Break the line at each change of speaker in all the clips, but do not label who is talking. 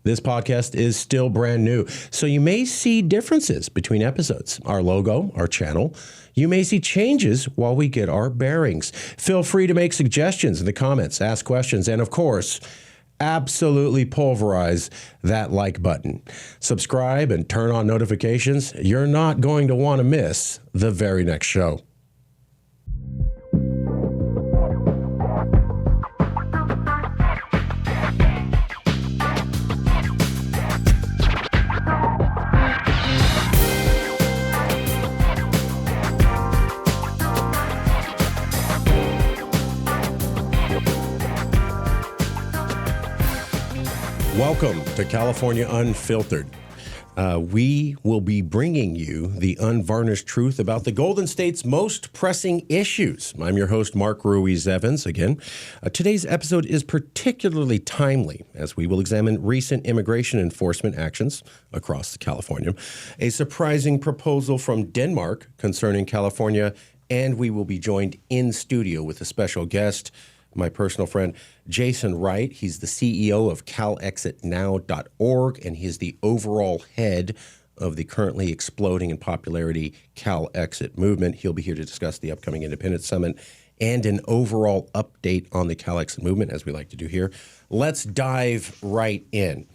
This podcast is still brand new, so you may see differences between episodes. Our logo, our channel. You may see changes while we get our bearings. Feel free to make suggestions in the comments, ask questions, and of course, absolutely pulverize that like button. Subscribe and turn on notifications. You're not going to want to miss the very next show. Welcome to California Unfiltered. We will be bringing you the unvarnished truth about the Golden State's most pressing issues. I'm your host, Marc Ruiz Evans. Again, today's episode is particularly timely as we will examine recent immigration enforcement actions across California, a surprising proposal from Denmark concerning California, and we will be joined in studio with a special guest, my personal friend, Jason Wright. He's the CEO of CalExitNow.org, and he is the overall head of the currently exploding in popularity CalExit movement. He'll be here to discuss the upcoming Independence Summit and an overall update on the CalExit movement, as we like to do here. Let's dive right in.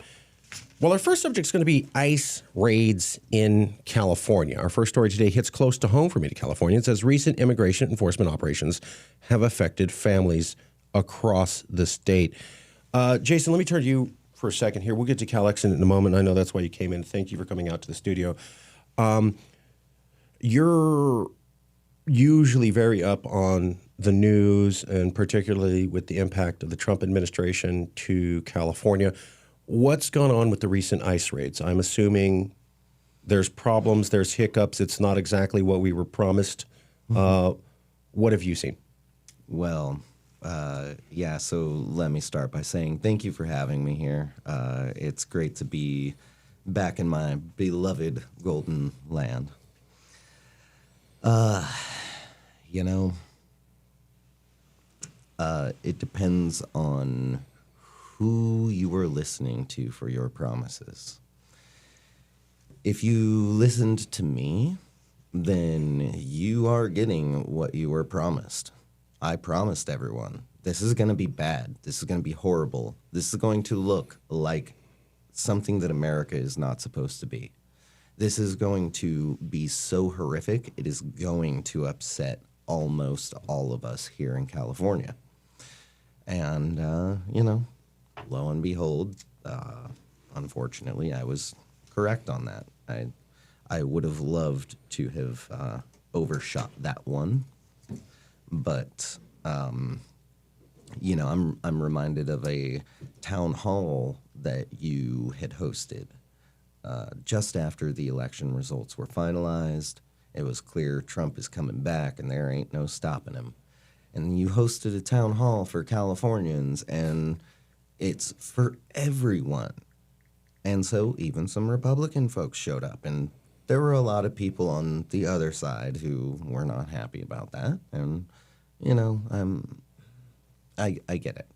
Well, our first subject is going to be ICE raids in California. Our first story today hits close to home for many Californians as recent immigration enforcement operations have affected families across the state. Jason, let me turn to you for a second here. We'll get to CalExit in a moment. I know that's why you came in. Thank you for coming out to the studio. You're usually very up on the news, and particularly with the impact of the Trump administration to California. What's gone on with the recent ICE raids? I'm assuming there's problems, there's hiccups. It's not exactly what we were promised. What have you seen?
Well, so let me start by saying thank you for having me here. It's great to be back in my beloved Golden Land. It depends on who you were listening to for your promises. If you listened to me, then you are getting what you were promised. I promised everyone, this is going to be bad. This is going to be horrible. This is going to look like something that America is not supposed to be. This is going to be so horrific, it is going to upset almost all of us here in California. And, lo and behold, unfortunately, I was correct on that. I would have loved to have overshot that one. But, I'm reminded of a town hall that you had hosted just after the election results were finalized. It was clear Trump is coming back and there ain't no stopping him. And you hosted a town hall for Californians, and it's for everyone. And so even some Republican folks showed up, and there were a lot of people on the other side who were not happy about that. And I get it.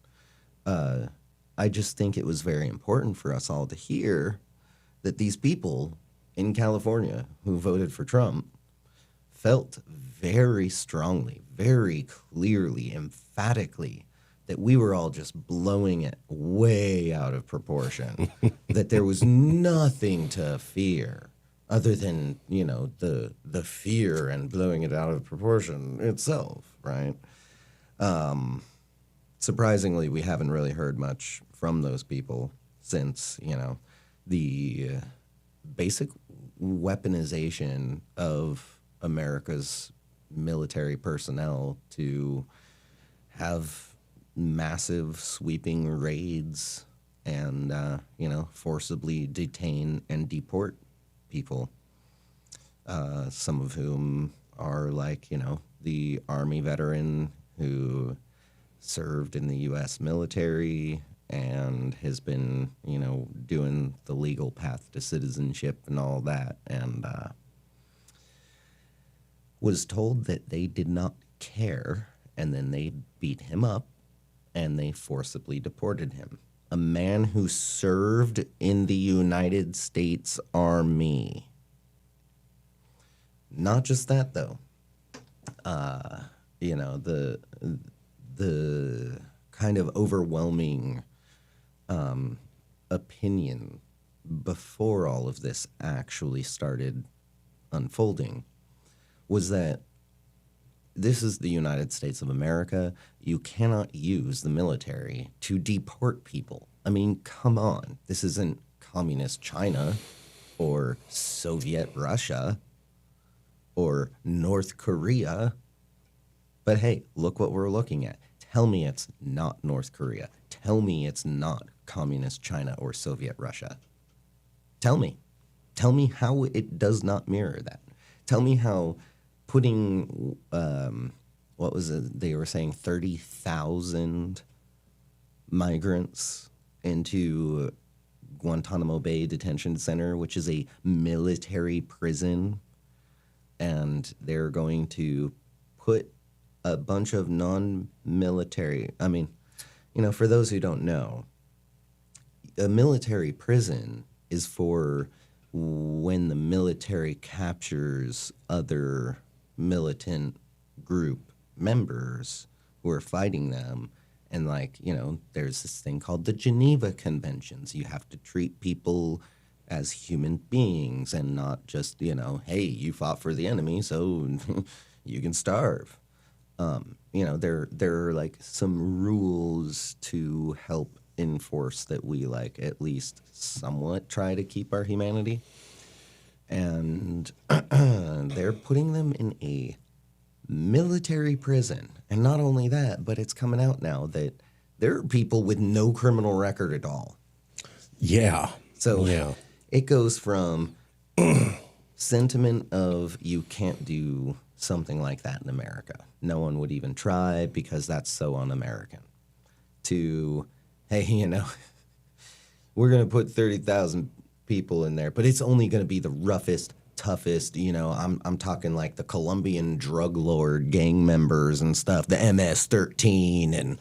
I just think it was very important for us all to hear that these people in California who voted for Trump felt very strongly, very clearly, emphatically, that we were all just blowing it way out of proportion, that there was nothing to fear other than, the fear and blowing it out of proportion itself, right? Surprisingly, we haven't really heard much from those people since, the basic weaponization of America's military personnel to have massive sweeping raids and, forcibly detain and deport people, some of whom are like, the Army veteran who served in the U.S. military and has been, doing the legal path to citizenship and all that, and was told that they did not care, and then they beat him up and they forcibly deported him. a man who served in the United States Army. Not just that, though. The kind of overwhelming opinion before all of this actually started unfolding was that this is the United States of America. You cannot use the military to deport people. I mean, come on. This isn't communist China or Soviet Russia or North Korea. But hey, look what we're looking at. Tell me it's not North Korea. Tell me it's not communist China or Soviet Russia. Tell me. Tell me how it does not mirror that. Tell me how putting, what was it? They were saying 30,000 migrants into Guantanamo Bay Detention Center, which is a military prison, and they're going to put a bunch of non-military, for those who don't know, a military prison is for when the military captures other militant group members who are fighting them. And there's this thing called the Geneva Conventions. You have to treat people as human beings and not just, hey, you fought for the enemy, so you can starve. There are like some rules to help enforce that we at least somewhat try to keep our humanity. And they're putting them in a military prison. And not only that, but it's coming out now that there are people with no criminal record at all.
Yeah.
So
yeah.
It goes from sentiment of you can't do something like that in America. No one would even try because that's so un-American. To, hey, we're going to put 30,000 people in there, but it's only going to be the roughest, toughest, I'm talking like the Colombian drug lord gang members and stuff, the MS-13 and,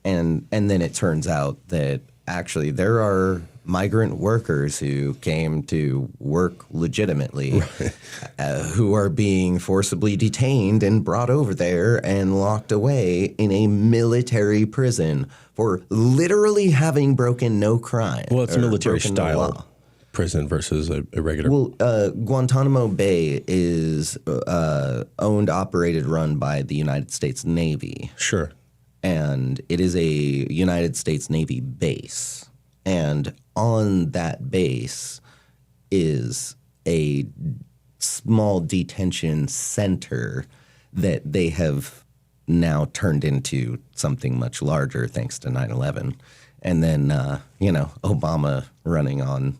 and then it turns out that actually there are migrant workers who came to work legitimately, who are being forcibly detained and brought over there and locked away in a military prison for literally having broken no crime.
Well, it's a military-style prison versus a regular.
Well, Guantanamo Bay is owned, operated, run by the United States Navy.
Sure.
And it is a United States Navy base. And on that base is a small detention center that they have now turned into something much larger thanks to 9/11. And then, Obama running on,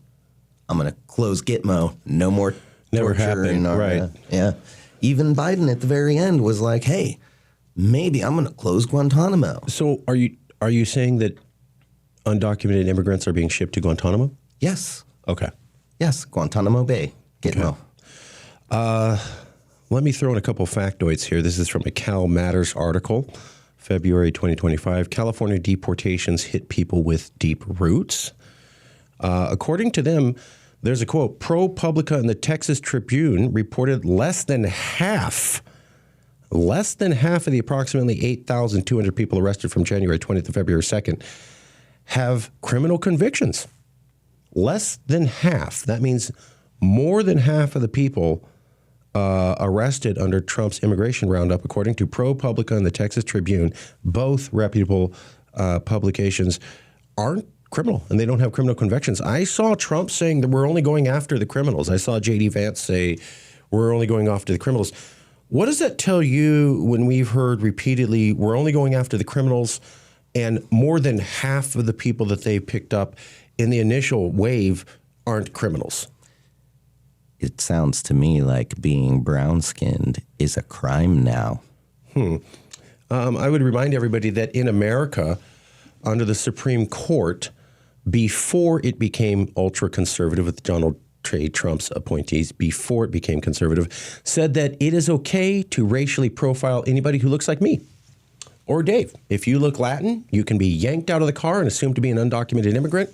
I'm going to close Gitmo, no more
Never
torture.
happened, right.
Yeah. Even Biden at the very end was like, hey, maybe I'm going to close Guantanamo.
So are you saying that undocumented immigrants are being shipped to Guantanamo?
Yes.
Okay.
Yes, Guantanamo Bay. Gitmo.
Okay. Let me throw in a couple factoids here. This is from a Cal Matters article, February 2025. California deportations hit people with deep roots. According to them, there's a quote, ProPublica and the Texas Tribune reported less than half of the approximately 8,200 people arrested from January 20th to February 2nd have criminal convictions. Less than half. That means more than half of the people arrested under Trump's immigration roundup, according to ProPublica and the Texas Tribune, both reputable publications, aren't criminal and they don't have criminal convictions. I saw Trump saying that we're only going after the criminals. I saw J.D. Vance say we're only going after the criminals. What does that tell you when we've heard repeatedly we're only going after the criminals and more than half of the people that they picked up in the initial wave aren't criminals?
It sounds to me like being brown-skinned is a crime now.
I would remind everybody that in America, under the Supreme Court, before it became ultra-conservative with Donald J. Trump's appointees, before it became conservative, said that it is okay to racially profile anybody who looks like me or Dave. If you look Latin, you can be yanked out of the car and assumed to be an undocumented immigrant.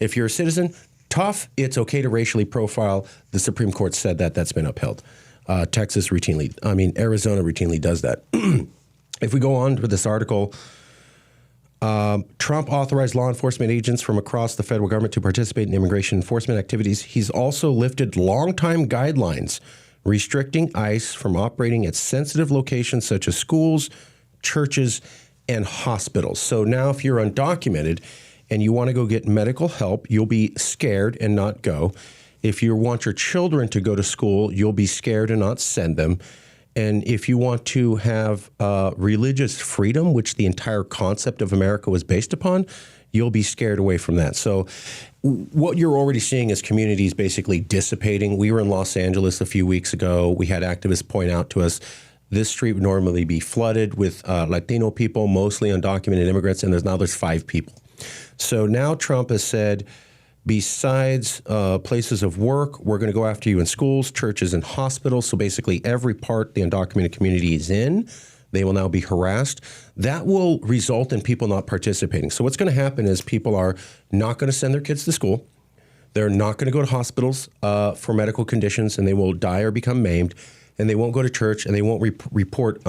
If you're a citizen, tough, it's okay to racially profile. The Supreme Court said that. That's been upheld. Arizona routinely does that. If we go on with this article, Trump authorized law enforcement agents from across the federal government to participate in immigration enforcement activities. He's also lifted longtime guidelines restricting ICE from operating at sensitive locations such as schools, churches, and hospitals. So now if you're undocumented and you want to go get medical help, you'll be scared and not go. If you want your children to go to school, you'll be scared and not send them. And if you want to have religious freedom, which the entire concept of America was based upon, you'll be scared away from that. So what you're already seeing is communities basically dissipating. We were in Los Angeles a few weeks ago. We had activists point out to us this street would normally be flooded with Latino people, mostly undocumented immigrants, and there's 5 people. So now Trump has said, besides places of work, we're going to go after you in schools, churches, and hospitals. So basically every part the undocumented community is in, they will now be harassed. That will result in people not participating. So what's going to happen is people are not going to send their kids to school. They're not going to go to hospitals for medical conditions, and they will die or become maimed. And they won't go to church, and they won't report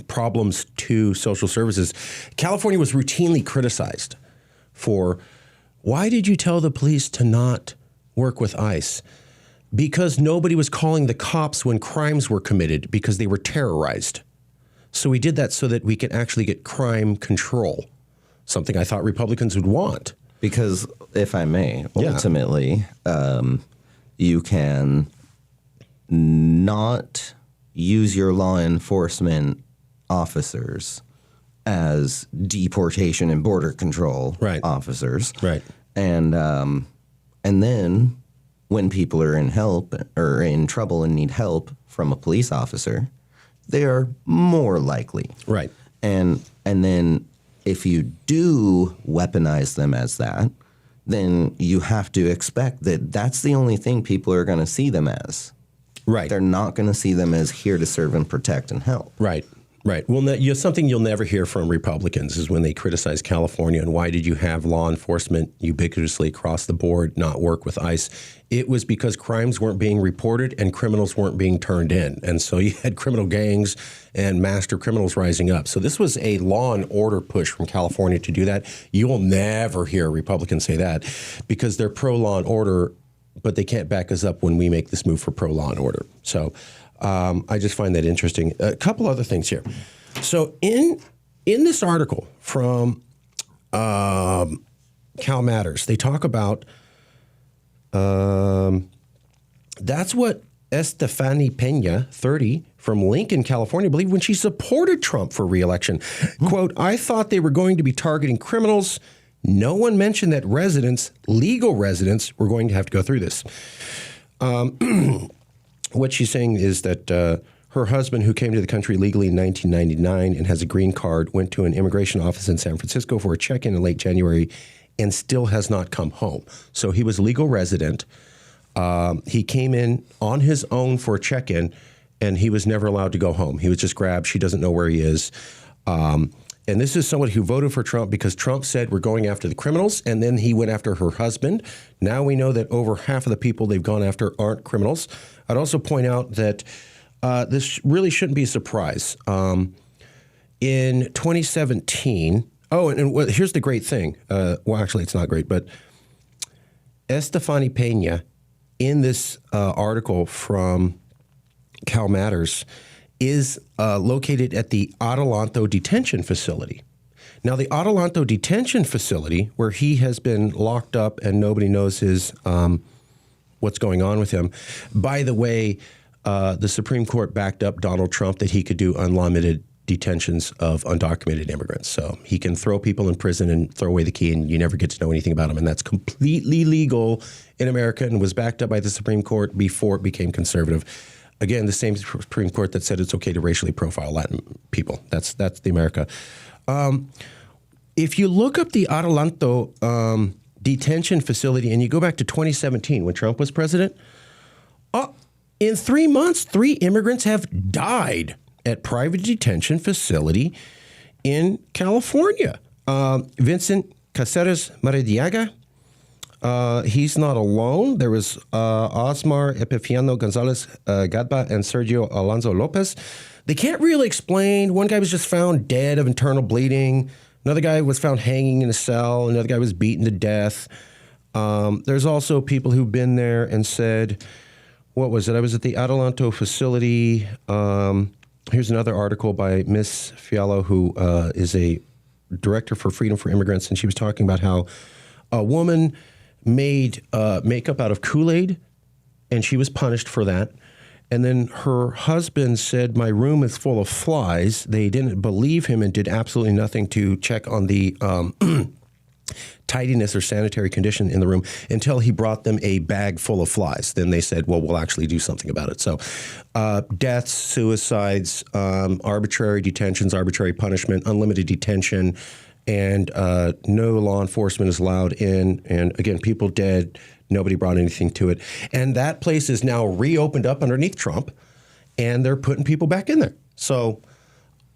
problems to social services. California was routinely criticized for, why did you tell the police to not work with ICE? Because nobody was calling the cops when crimes were committed because they were terrorized. So we did that so that we could actually get crime control, something I thought Republicans would want.
Because, if I may, ultimately, you can not use your law enforcement officers as deportation and border control officers.
Right.
And then when people are in trouble and need help from a police officer, they are more likely.
Right.
And then if you do weaponize them as that, then you have to expect that that's the only thing people are going to see them as.
Right.
They're not going to see them as here to serve and protect and help.
Right. Right. Well, something you'll never hear from Republicans is when they criticize California and why did you have law enforcement ubiquitously across the board not work with ICE? It was because crimes weren't being reported and criminals weren't being turned in. And so you had criminal gangs and master criminals rising up. So this was a law and order push from California to do that. You will never hear Republicans say that because they're pro-law and order, but they can't back us up when we make this move for pro-law and order. So I just find that interesting. A couple other things here. So in this article from Cal Matters, they talk about that's what Estefany Peña, 30, from Lincoln, California, believed when she supported Trump for re-election. Quote, I thought they were going to be targeting criminals. No one mentioned that legal residents, were going to have to go through this. What she's saying is that her husband, who came to the country legally in 1999 and has a green card, went to an immigration office in San Francisco for a check-in in late January and still has not come home. So he was a legal resident. He came in on his own for a check-in, and he was never allowed to go home. He was just grabbed. She doesn't know where he is. And this is someone who voted for Trump because Trump said we're going after the criminals, and then he went after her husband. Now we know that over half of the people they've gone after aren't criminals. I'd also point out that this really shouldn't be a surprise. In 2017, here's the great thing. Well, actually, it's not great, but Estefany Peña, in this article from Cal Matters, is located at the Adelanto detention facility. Now, the Adelanto detention facility, where he has been locked up and nobody knows what's going on with him. By the way, the Supreme Court backed up Donald Trump that he could do unlimited detentions of undocumented immigrants. So he can throw people in prison and throw away the key and you never get to know anything about them. And that's completely legal in America and was backed up by the Supreme Court before it became conservative. Again, the same Supreme Court that said it's okay to racially profile Latin people. That's the America. If you look up the Adelanto detention facility and you go back to 2017 when Trump was president, in 3 months, 3 immigrants have died at private detention facility in California. Vincent Caceres Maradiaga, he's not alone. There was Osmar Epifiano Gonzalez Gadba and Sergio Alonso Lopez. They can't really explain. One guy was just found dead of internal bleeding. Another guy was found hanging in a cell. Another guy was beaten to death. There's also people who've been there and said, what was it? I was at the Adelanto facility. Here's another article by Miss Fialo, who is a director for Freedom for Immigrants, and she was talking about how a woman made makeup out of Kool-Aid, and she was punished for that. And then her husband said, my room is full of flies. They didn't believe him and did absolutely nothing to check on the tidiness or sanitary condition in the room until he brought them a bag full of flies. Then they said, well, we'll actually do something about it. So deaths, suicides, arbitrary detentions, arbitrary punishment, unlimited detention, and no law enforcement is allowed in. And again, people dead. Nobody brought anything to it. And that place is now reopened up underneath Trump, and they're putting people back in there. So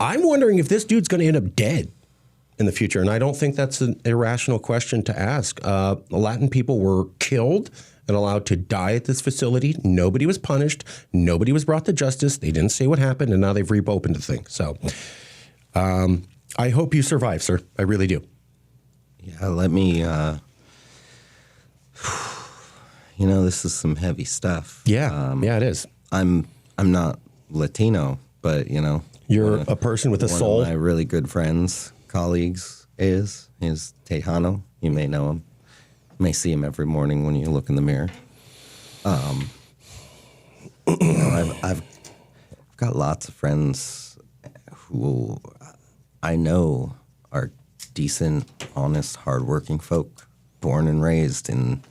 I'm wondering if this dude's going to end up dead in the future. And I don't think that's an irrational question to ask. Latin people were killed and allowed to die at this facility. Nobody was punished. Nobody was brought to justice. They didn't say what happened, and now they've reopened the thing. So I hope you survive, sir. I really do.
Yeah, let me... this is some heavy stuff.
Yeah, yeah, it is.
I'm not Latino, but
you're a person with a soul.
One of my really good friends, colleagues is Tejano. You may know him. You may see him every morning when you look in the mirror. I've got lots of friends who I know are decent, honest, hardworking folk, born and raised in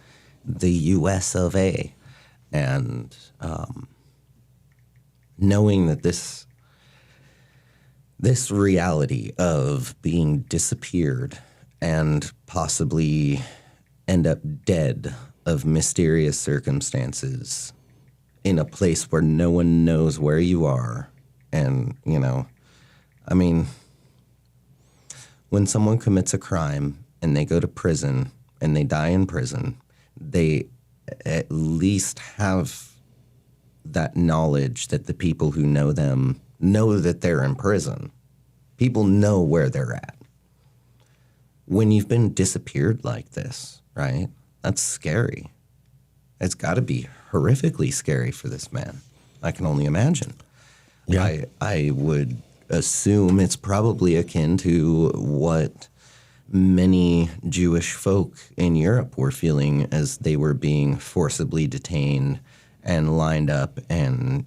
the U.S. of A. And knowing that this reality of being disappeared and possibly end up dead of mysterious circumstances in a place where no one knows where you are. And, when someone commits a crime and they go to prison and they die in prison, they at least have that knowledge that the people who know them know that they're in prison. People know where they're at. When you've been disappeared like this, right? That's scary. It's got to be horrifically scary for this man. I can only imagine. Yeah. I would assume it's probably akin to what many Jewish folk in Europe were feeling as they were being forcibly detained and lined up and,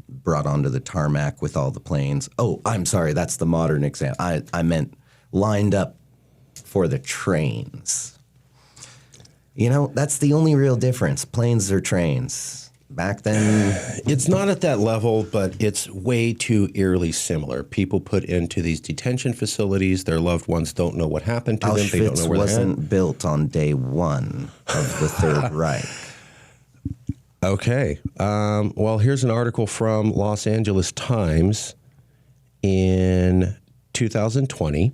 brought onto the tarmac with all the planes. Oh, I'm sorry, that's the modern example. I meant lined up for the trains. That's the only real difference. Planes or trains. Back then...
It's not at that level, but it's way too eerily similar. People put into these detention facilities. Their loved ones don't know what happened to them. They don't know where they're at.
Auschwitz wasn't built on day one of the Third Reich.
Okay. Well, here's an article from Los Angeles Times in 2020.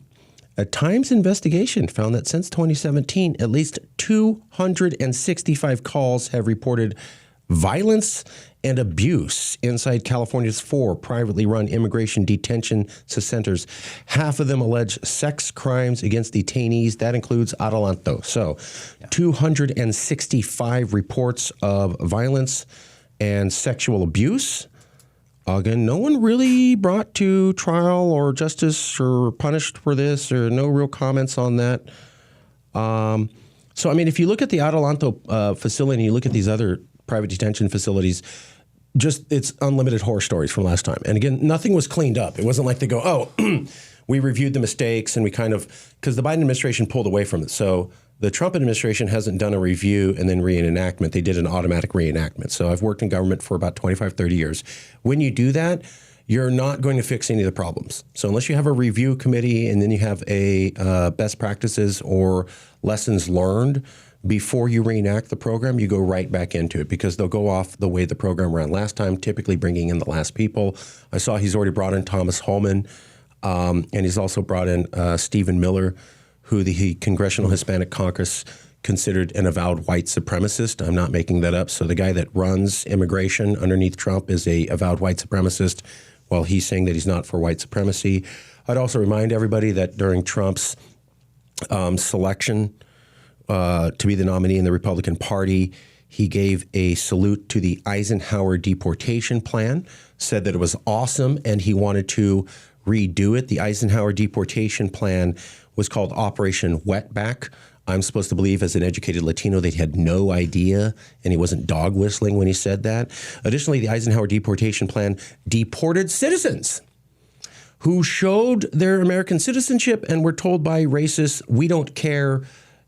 A Times investigation found that since 2017, at least 265 calls have reported violence and abuse inside California's 4 privately run immigration detention centers. Half of them allege sex crimes against detainees. That includes Adelanto. So 265 reports of violence and sexual abuse. Again, no one really brought to trial or justice or punished for this, or no real comments on that. If you look at the Adelanto facility and you look at these other private detention facilities, it's unlimited horror stories from last time. And again, nothing was cleaned up. It wasn't like they go, we reviewed the mistakes and we because the Biden administration pulled away from it. So the Trump administration hasn't done a review and then reenactment. They did an automatic reenactment. So I've worked in government for about 25, 30 years. When you do that, you're not going to fix any of the problems. So unless you have a review committee and then you have a best practices or lessons learned, before you reenact the program, you go right back into it because they'll go off the way the program ran last time, typically bringing in the last people. I saw he's already brought in Thomas Holman. And he's also brought in Stephen Miller, who the Congressional Hispanic Caucus considered an avowed white supremacist. I'm not making that up. So the guy that runs immigration underneath Trump is a avowed white supremacist, while he's saying that he's not for white supremacy. I'd also remind everybody that during Trump's selection to be the nominee in the Republican Party, he gave a salute to the Eisenhower deportation plan, said that it was awesome, and he wanted to redo it. The Eisenhower deportation plan was called Operation Wetback. I'm supposed to believe, as an educated Latino, that he had no idea, and he wasn't dog whistling when he said that. Additionally, the Eisenhower deportation plan deported citizens who showed their American citizenship and were told by racists, we don't care,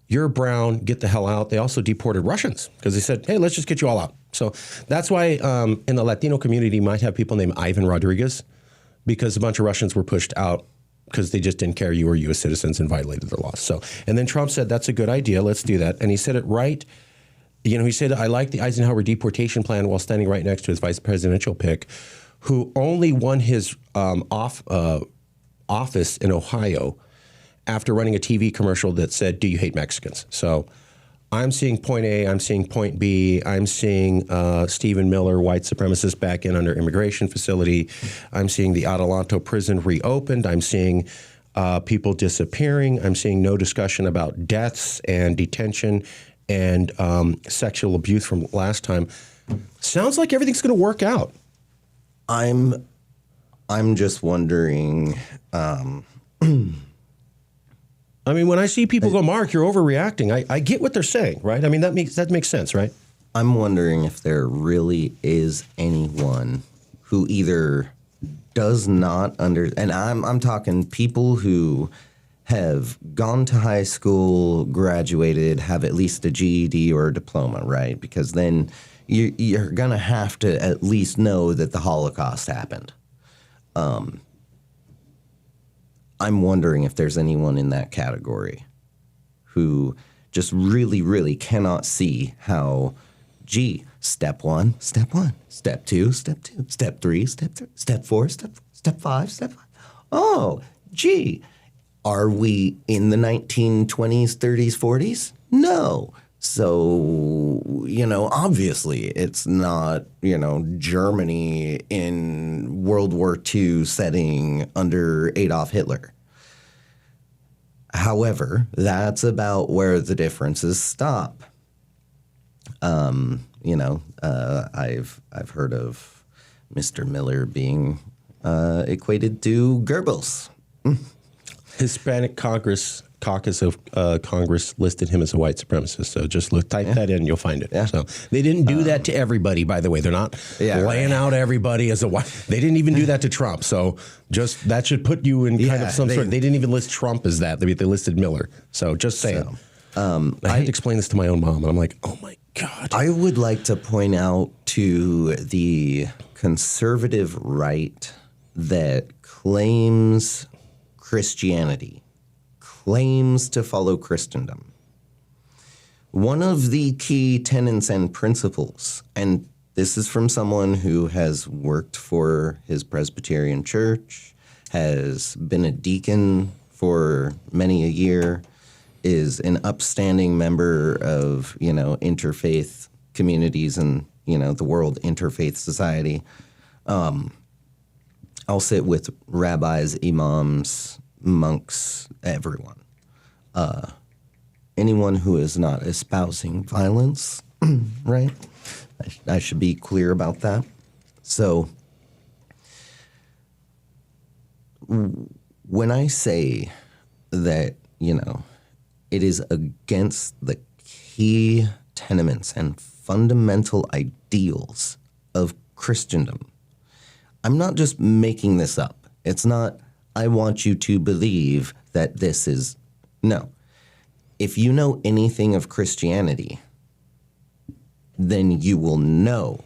you're brown, get the hell out. They also deported Russians because they said, hey, let's just get you all out. So that's why in the Latino community, you might have people named Ivan Rodriguez, because a bunch of Russians were pushed out because they just didn't care you were U.S. citizens and violated their laws. So, and then Trump said, that's a good idea, let's do that. And he said it right. You know, he said, I like the Eisenhower deportation plan, while standing right next to his vice presidential pick, who only won his office in Ohio after running a TV commercial that said, do you hate Mexicans? So I'm seeing point A, I'm seeing point B, I'm seeing Stephen Miller, white supremacist, back in under immigration facility. I'm seeing the Adelanto prison reopened. I'm seeing people disappearing. I'm seeing no discussion about deaths and detention and sexual abuse from last time. Sounds like everything's going to work out.
I'm just wondering.
I mean, when I see people go, Mark, you're overreacting, I get what they're saying, right? I mean, that makes sense, right?
I'm wondering if there really is anyone who either does not and I'm talking people who have gone to high school, graduated, have at least a GED or a diploma, right? Because then you're going to have to at least know that the Holocaust happened. I'm wondering if there's anyone in that category who just really, really cannot see how, step one, step 2, step 2, step 3, step 4, step 5, step 5. Oh, are we in the 1920s, 30s, 40s? No. So, obviously it's not, Germany in World War II setting under Adolf Hitler. However, that's about where the differences stop. I've heard of Mr. Miller being equated to Goebbels.
Hispanic Caucus of Congress listed him as a white supremacist. So just type that in, you'll find it. Yeah. So they didn't do that to everybody, by the way. They're not laying out everybody as a white. They didn't even do that to Trump. So just that should put you in kind of some sort. They didn't even list Trump as that. They listed Miller. So just saying. I had to explain this to my own mom, and I'm like, oh my God.
I would like to point out to the conservative right that claims Christianity, claims to follow Christendom. One of the key tenets and principles, and this is from someone who has worked for his Presbyterian church, has been a deacon for many a year, is an upstanding member of, interfaith communities and, the World Interfaith Society. I'll sit with rabbis, imams, monks, everyone. Anyone who is not espousing violence, right? I should be clear about that. So when I say that, it is against the key tenements and fundamental ideals of Christendom, I'm not just making this up. It's not, I want you to believe that this is, no. If you know anything of Christianity, then you will know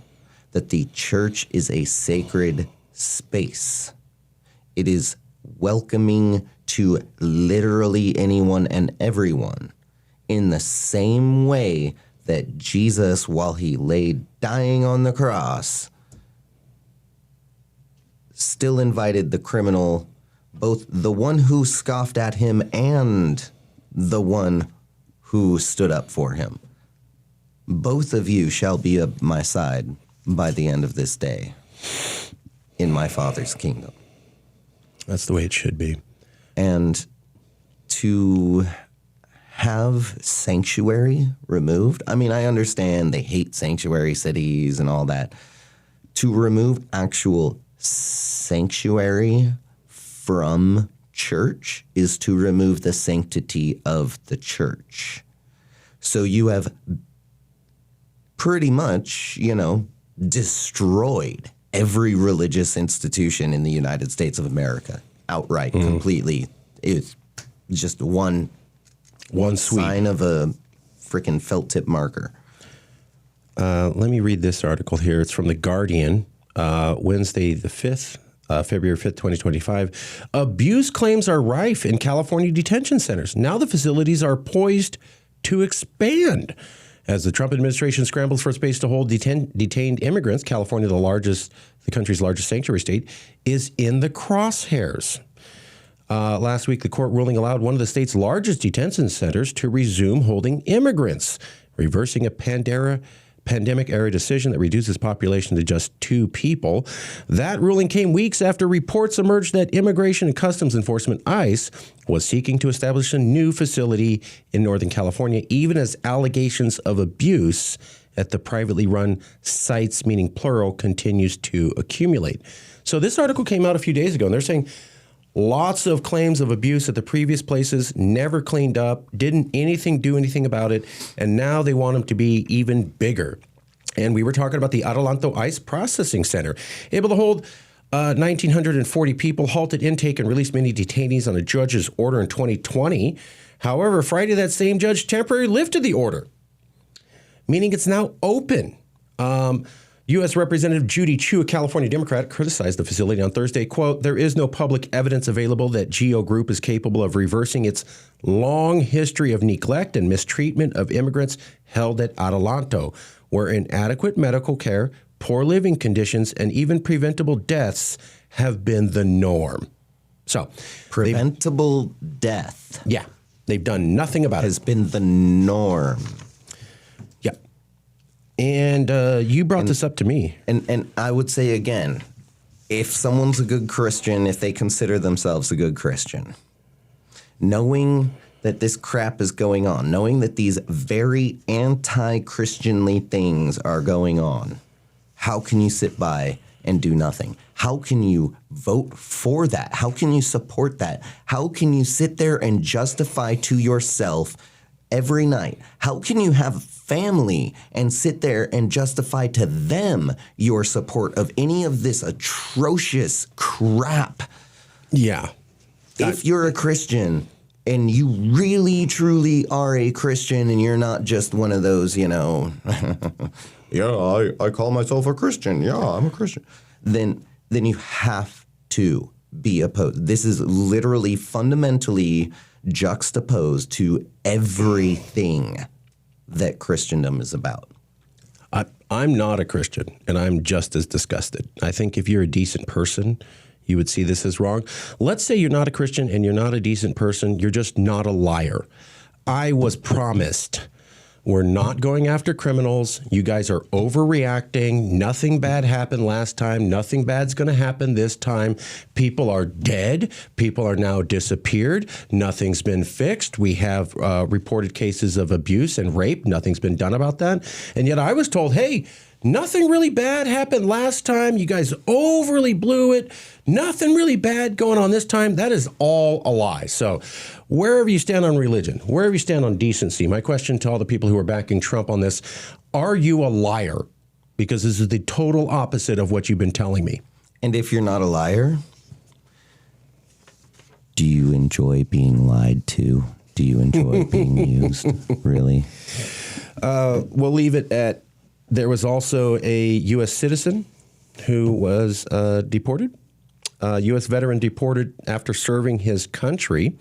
that the church is a sacred space. It is welcoming to literally anyone and everyone in the same way that Jesus, while he lay dying on the cross, still invited the criminal both the one who scoffed at him and the one who stood up for him. Both of you shall be at my side by the end of this day in my Father's kingdom.
That's the way it should be.
And to have sanctuary removed, I mean, I understand they hate sanctuary cities and all that. To remove actual sanctuary from church is to remove the sanctity of the church. So you have pretty much, destroyed every religious institution in the United States of America outright, completely. It's just one sweep. Sign of a freaking felt tip marker.
Let me read this article here. It's from The Guardian, Wednesday the 5th, February 5th, 2025. Abuse claims are rife in California detention centers. Now the facilities are poised to expand. As the Trump administration scrambles for space to hold detained immigrants, California, the country's largest sanctuary state, is in the crosshairs. Last week, the court ruling allowed one of the state's largest detention centers to resume holding immigrants, reversing a pandemic-era decision that reduces population to just 2 people. That ruling came weeks after reports emerged that Immigration and Customs Enforcement, ICE, was seeking to establish a new facility in Northern California, even as allegations of abuse at the privately run sites, meaning plural, continues to accumulate. So this article came out a few days ago, and they're saying lots of claims of abuse at the previous places, never cleaned up, didn't do anything about it, and now they want them to be even bigger. And we were talking about the Adelanto ICE Processing Center, able to hold 1,940 people, halted intake and released many detainees on a judge's order in 2020. However, Friday, that same judge temporarily lifted the order, meaning it's now open. U.S. Representative Judy Chu, a California Democrat, criticized the facility on Thursday. Quote, "There is no public evidence available that GEO Group is capable of reversing its long history of neglect and mistreatment of immigrants held at Adelanto, where inadequate medical care, poor living conditions, and even preventable deaths have been the norm." So,
preventable death.
Yeah, they've done nothing about it.
Has been the norm.
Yeah. And you brought this up to me.
And I would say again, if someone's a good Christian, if they consider themselves a good Christian, knowing that this crap is going on, knowing that these very anti-Christianly things are going on, how can you sit by and do nothing? How can you vote for that? How can you support that? How can you sit there and justify to yourself every night? How can you have family and sit there and justify to them your support of any of this atrocious crap?
Yeah.
If you're a Christian and you really, truly are a Christian and you're not just one of those, yeah, I call myself a Christian. Yeah, I'm a Christian. Then you have to be opposed. This is literally fundamentally juxtaposed to everything that Christendom is about.
I'm not a Christian, and I'm just as disgusted. I think if you're a decent person, you would see this as wrong. Let's say you're not a Christian and you're not a decent person. You're just not a liar. I was promised we're not going after criminals. You guys are overreacting. Nothing bad happened last time. Nothing bad's going to happen this time. People are dead. People are now disappeared. Nothing's been fixed. We have reported cases of abuse and rape. Nothing's been done about that. And yet I was told, hey, nothing really bad happened last time. You guys overly blew it. Nothing really bad going on this time. That is all a lie. So wherever you stand on religion, wherever you stand on decency, my question to all the people who are backing Trump on this, are you a liar? Because this is the total opposite of what you've been telling me.
And if you're not a liar, do you enjoy being lied to? Do you enjoy being used? Really?
We'll leave it at there was also a U.S. citizen who was deported, a U.S. veteran deported after serving his country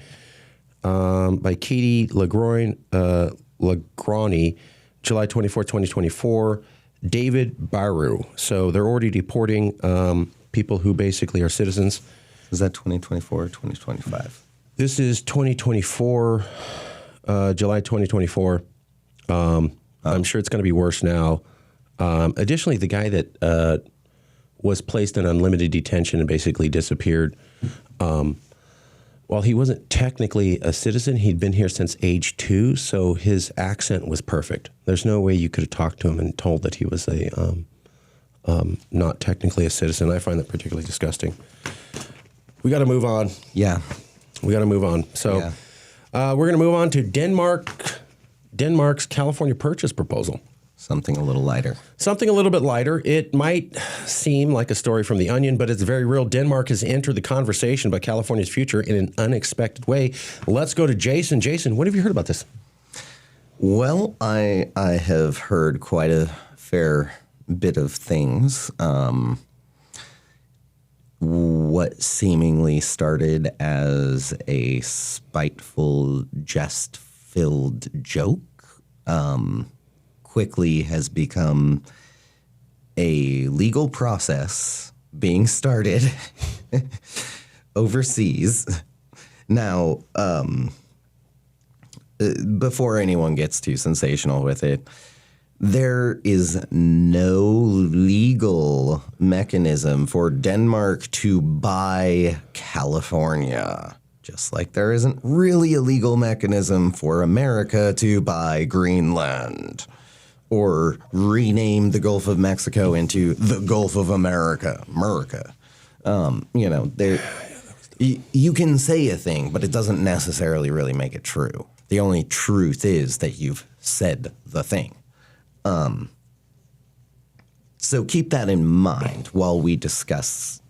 by Katie Lagroni, July 24, 2024, David Baru. So they're already deporting people who basically are citizens
Is that 2024 or 2025?
This is 2024, July 2024. I'm sure it's going to be worse now. Additionally, the guy that was placed in unlimited detention and basically disappeared, while he wasn't technically a citizen, he'd been here since age 2, so his accent was perfect. There's no way you could have talked to him and told that he was a not technically a citizen. I find that particularly disgusting. We got to move on.
Yeah.
We got to move on. So we're going to move on to Denmark's California purchase proposal.
Something a little lighter.
Something a little bit lighter. It might seem like a story from The Onion, but it's very real. Denmark has entered the conversation about California's future in an unexpected way. Let's go to Jason. Jason, what have you heard about this?
Well, I have heard quite a fair bit of things. What seemingly started as a spiteful, jest-filled joke quickly has become a legal process being started overseas. Now, before anyone gets too sensational with it, there is no legal mechanism for Denmark to buy California. Just like there isn't really a legal mechanism for America to buy Greenland or rename the Gulf of Mexico into the Gulf of America. You can say a thing, but it doesn't necessarily really make it true. The only truth is that you've said the thing. So keep that in mind while we discuss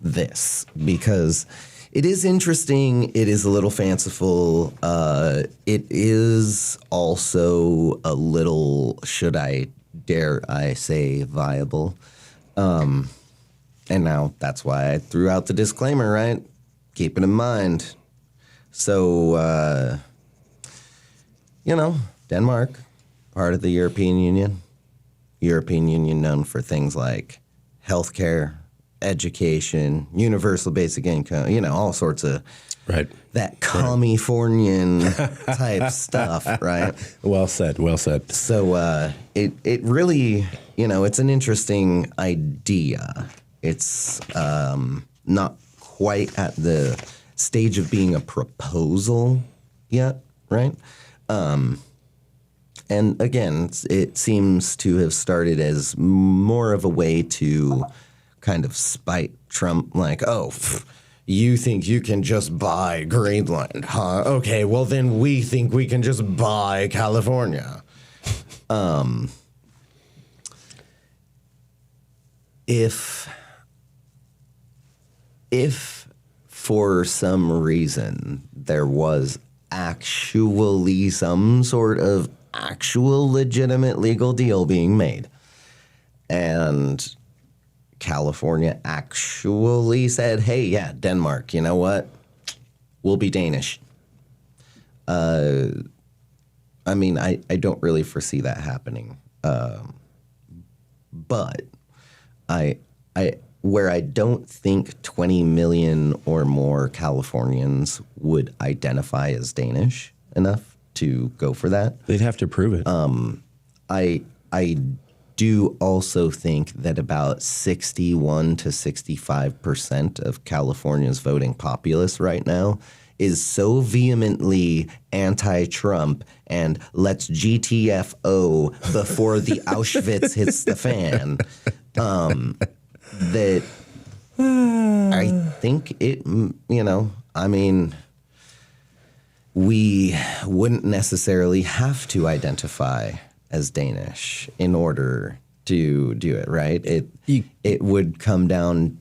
this, because it is interesting. It is a little fanciful. It is also a little, dare I say, viable. And now that's why I threw out the disclaimer, right? Keep it in mind. So, Denmark, part of the European Union. European Union known for things like healthcare, education, universal basic income, all sorts of that Californian type stuff, right?
Well said, well said.
So it really, it's an interesting idea. It's not quite at the stage of being a proposal yet, right? And again, it seems to have started as more of a way to kind of spite Trump, like, you think you can just buy Greenland, huh? Okay, well then we think we can just buy California. If for some reason there was actually some sort of actual legitimate legal deal being made, and California actually said, hey, yeah, Denmark, you know what? We'll be Danish. I don't really foresee that happening. But where I don't think 20 million or more Californians would identify as Danish enough to go for that.
They'd have to prove it.
I do also think that about 61 to 65% of California's voting populace right now is so vehemently anti-Trump and let's GTFO before the Auschwitz hits the fan, that I think it, we wouldn't necessarily have to identify as Danish in order to do it, right? It would come down,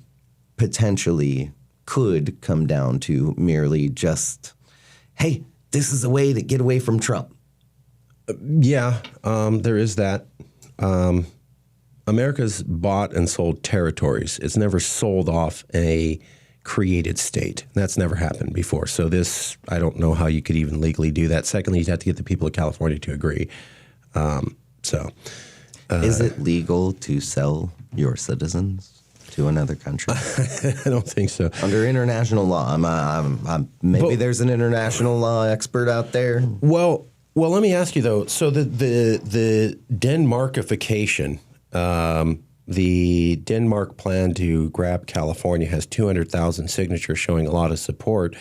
could come down to merely just, hey, this is a way to get away from Trump.
There is that. America's bought and sold territories. It's never sold off a created state. That's never happened before. So this, I don't know how you could even legally do that. Secondly, you'd have to get the people of California to agree.
Is it legal to sell your citizens? to another country?
I don't think so.
Under international law, maybe there's an international law expert out there.
Well, let me ask you though. So the Denmarkification, the Denmark plan to grab California has 200,000 signatures showing a lot of support.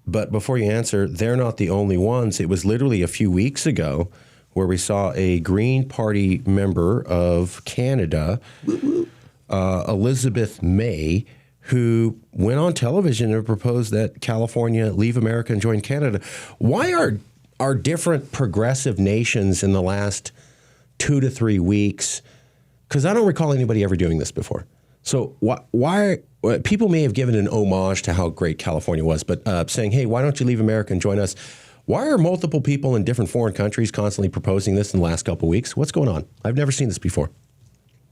But before you answer, they're not the only ones. It was literally a few weeks ago where we saw a Green Party member of Canada, Elizabeth May, who went on television and proposed that California leave America and join Canada. Why are different progressive nations in the last 2 to 3 weeks? Because I don't recall anybody ever doing this before. So why people may have given an homage to how great California was, but saying, hey, why don't you leave America and join us? Why are multiple people in different foreign countries constantly proposing this in the last couple of weeks? What's going on? I've never seen this before.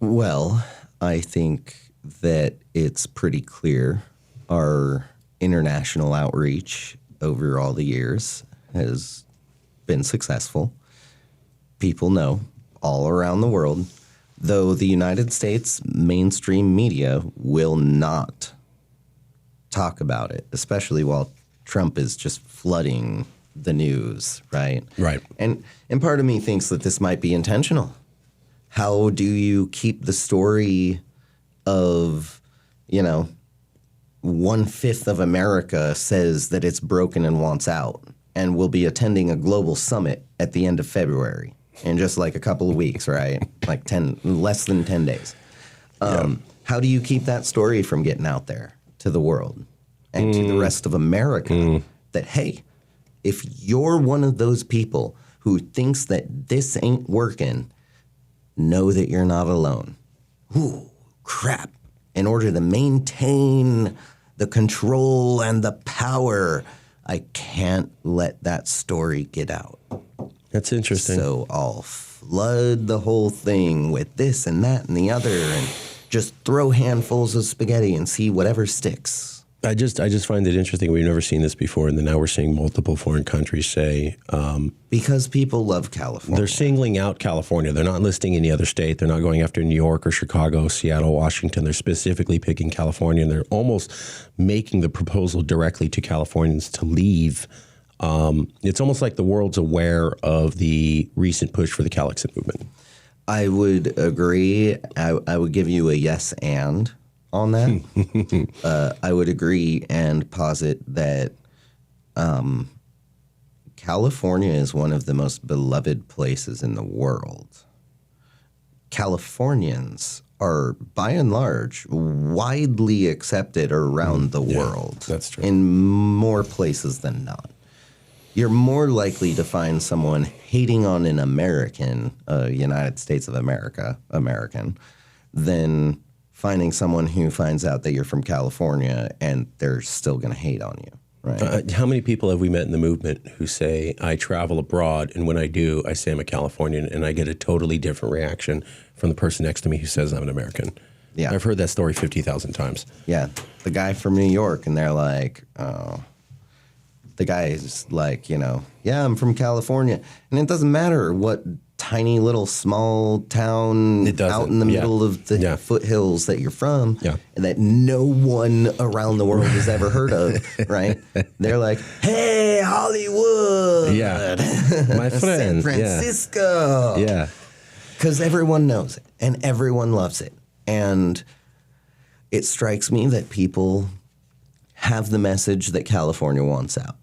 Well, I think that it's pretty clear our international outreach over all the years has been successful. People know all around the world, though the United States mainstream media will not talk about it, especially while Trump is just flooding the news, right?
Right.
And part of me thinks that this might be intentional. How do you keep the story of, 1/5 of America says that it's broken and wants out, and we'll be attending a global summit at the end of February in just like a couple of weeks, right? Like less than 10 days. How do you keep that story from getting out there to the world and to the rest of America that, hey, if you're one of those people who thinks that this ain't working, know that you're not alone. Ooh, crap. In order to maintain the control and the power, I can't let that story get out.
That's interesting.
So I'll flood the whole thing with this and that and the other and just throw handfuls of spaghetti and see whatever sticks.
I just find it interesting. We've never seen this before, and then now we're seeing multiple foreign countries say
because people love California.
They're singling out California. They're not listing any other state. They're not going after New York or Chicago, Seattle, Washington. They're specifically picking California, and they're almost making the proposal directly to Californians to leave. It's almost like the world's aware of the recent push for the CalExit movement.
I would agree. I would give you a yes and on that. I would agree and posit that California is one of the most beloved places in the world. Californians are, by and large, widely accepted around the world.
That's true.
In more places than not. You're more likely to find someone hating on an American, United States of America, American, than finding someone who finds out that you're from California and they're still going to hate on you, right?
How many people have we met in the movement who say, I travel abroad, and when I do, I say I'm a Californian, and I get a totally different reaction from the person next to me who says I'm an American?
Yeah.
I've heard that story 50,000 times.
Yeah. The guy from New York, and they're like, oh. The guy is like, yeah, I'm from California. And it doesn't matter what tiny little small town out in the middle of the foothills that you're from and that no one around the world has ever heard of, right? They're like, hey, Hollywood.
Yeah. My friend.
San Francisco.
Yeah.
Because everyone knows it and everyone loves it. And it strikes me that people have the message that California wants out.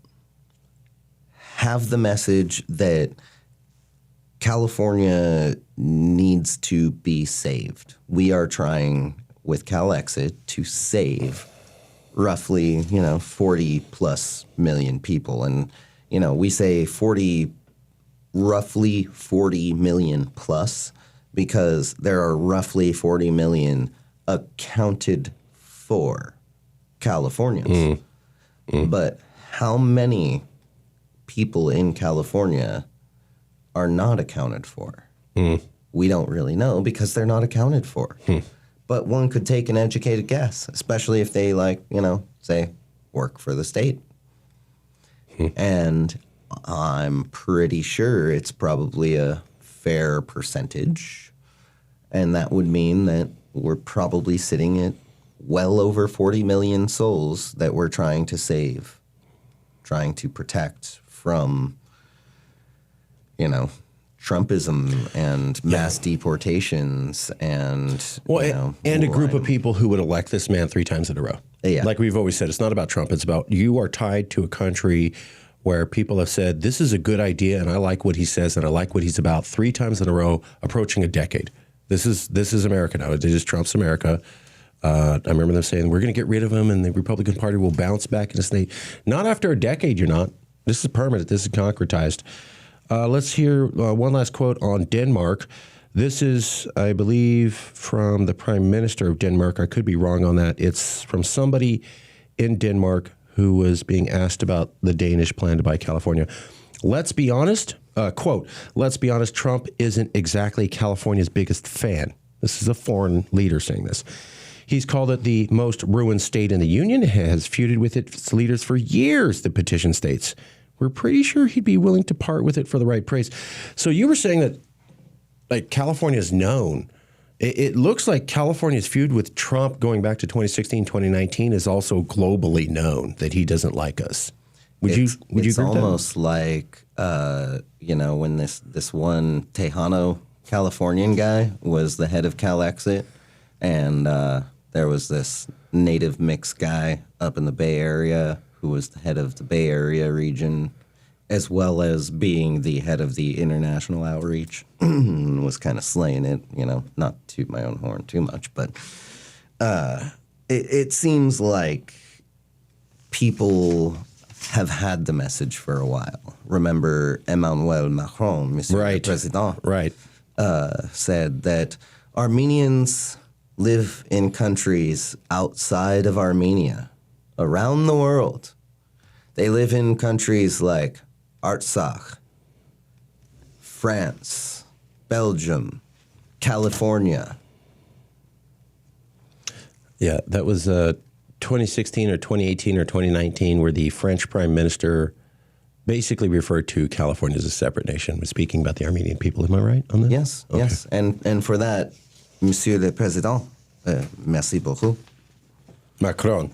Have the message that California needs to be saved. We are trying with CalExit to save roughly, 40 plus million people. And, we say roughly 40 million plus because there are roughly 40 million accounted for Californians. But how many people in California are not accounted for? We don't really know because they're not accounted for. But one could take an educated guess, especially if they say work for the state. And I'm pretty sure it's probably a fair percentage. And that would mean that we're probably sitting at well over 40 million souls that we're trying to save, trying to protect from, Trumpism and mass deportations and,
and a group of people who would elect this man 3 times in a row.
Yeah.
Like we've always said, it's not about Trump. It's about you are tied to a country where people have said, this is a good idea and I like what he says and I like what he's about 3 times in a row, approaching a decade. This is America now. It is Trump's America. I remember them saying, we're going to get rid of him and the Republican Party will bounce back in the state. Not after a decade, you're not. This is permanent. This is concretized. Let's hear one last quote on Denmark. This is, I believe, from the Prime Minister of Denmark. I could be wrong on that. It's from somebody in Denmark who was being asked about the Danish plan to buy California. Let's be honest, quote, let's be honest, Trump isn't exactly California's biggest fan. This is a foreign leader saying this. He's called it the most ruined state in the union, has feuded with its leaders for years, the petition states. We're pretty sure he'd be willing to part with it for the right price. So you were saying that, like, California is known. It looks like California's feud with Trump going back to 2016, 2019 is also globally known that he doesn't like us. Would you agree with that?
It's almost like, when this one Tejano Californian guy was the head of CalExit, and there was this native mix guy up in the Bay Area who was the head of the Bay Area region, as well as being the head of the international outreach, was kind of slaying it, not to toot my own horn too much, but it seems like people have had the message for a while. Remember Emmanuel Macron, Monsieur le Président, said that Armenians live in countries outside of Armenia, around the world. They live in countries like Artsakh, France, Belgium, California.
Yeah, that was 2016 or 2018 or 2019 where the French Prime Minister basically referred to California as a separate nation, was speaking about the Armenian people. Am I right on that?
Yes, okay. Yes. And for that, Monsieur le Président, merci beaucoup.
Macron.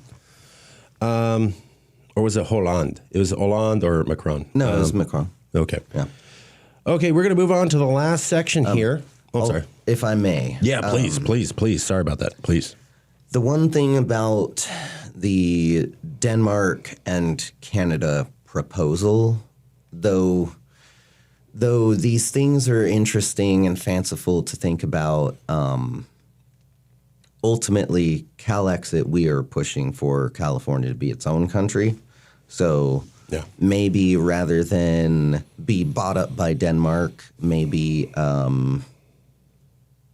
Or was it Hollande? It was Hollande or Macron?
No, it was Macron.
Okay.
Yeah.
Okay, we're going to move on to the last section here. Oh, sorry.
If I may.
Yeah, please. Sorry about that. Please.
The one thing about the Denmark and Canada proposal, though these things are interesting and fanciful to think about, ultimately, CalExit, we are pushing for California to be its own country. So maybe rather than be bought up by Denmark, maybe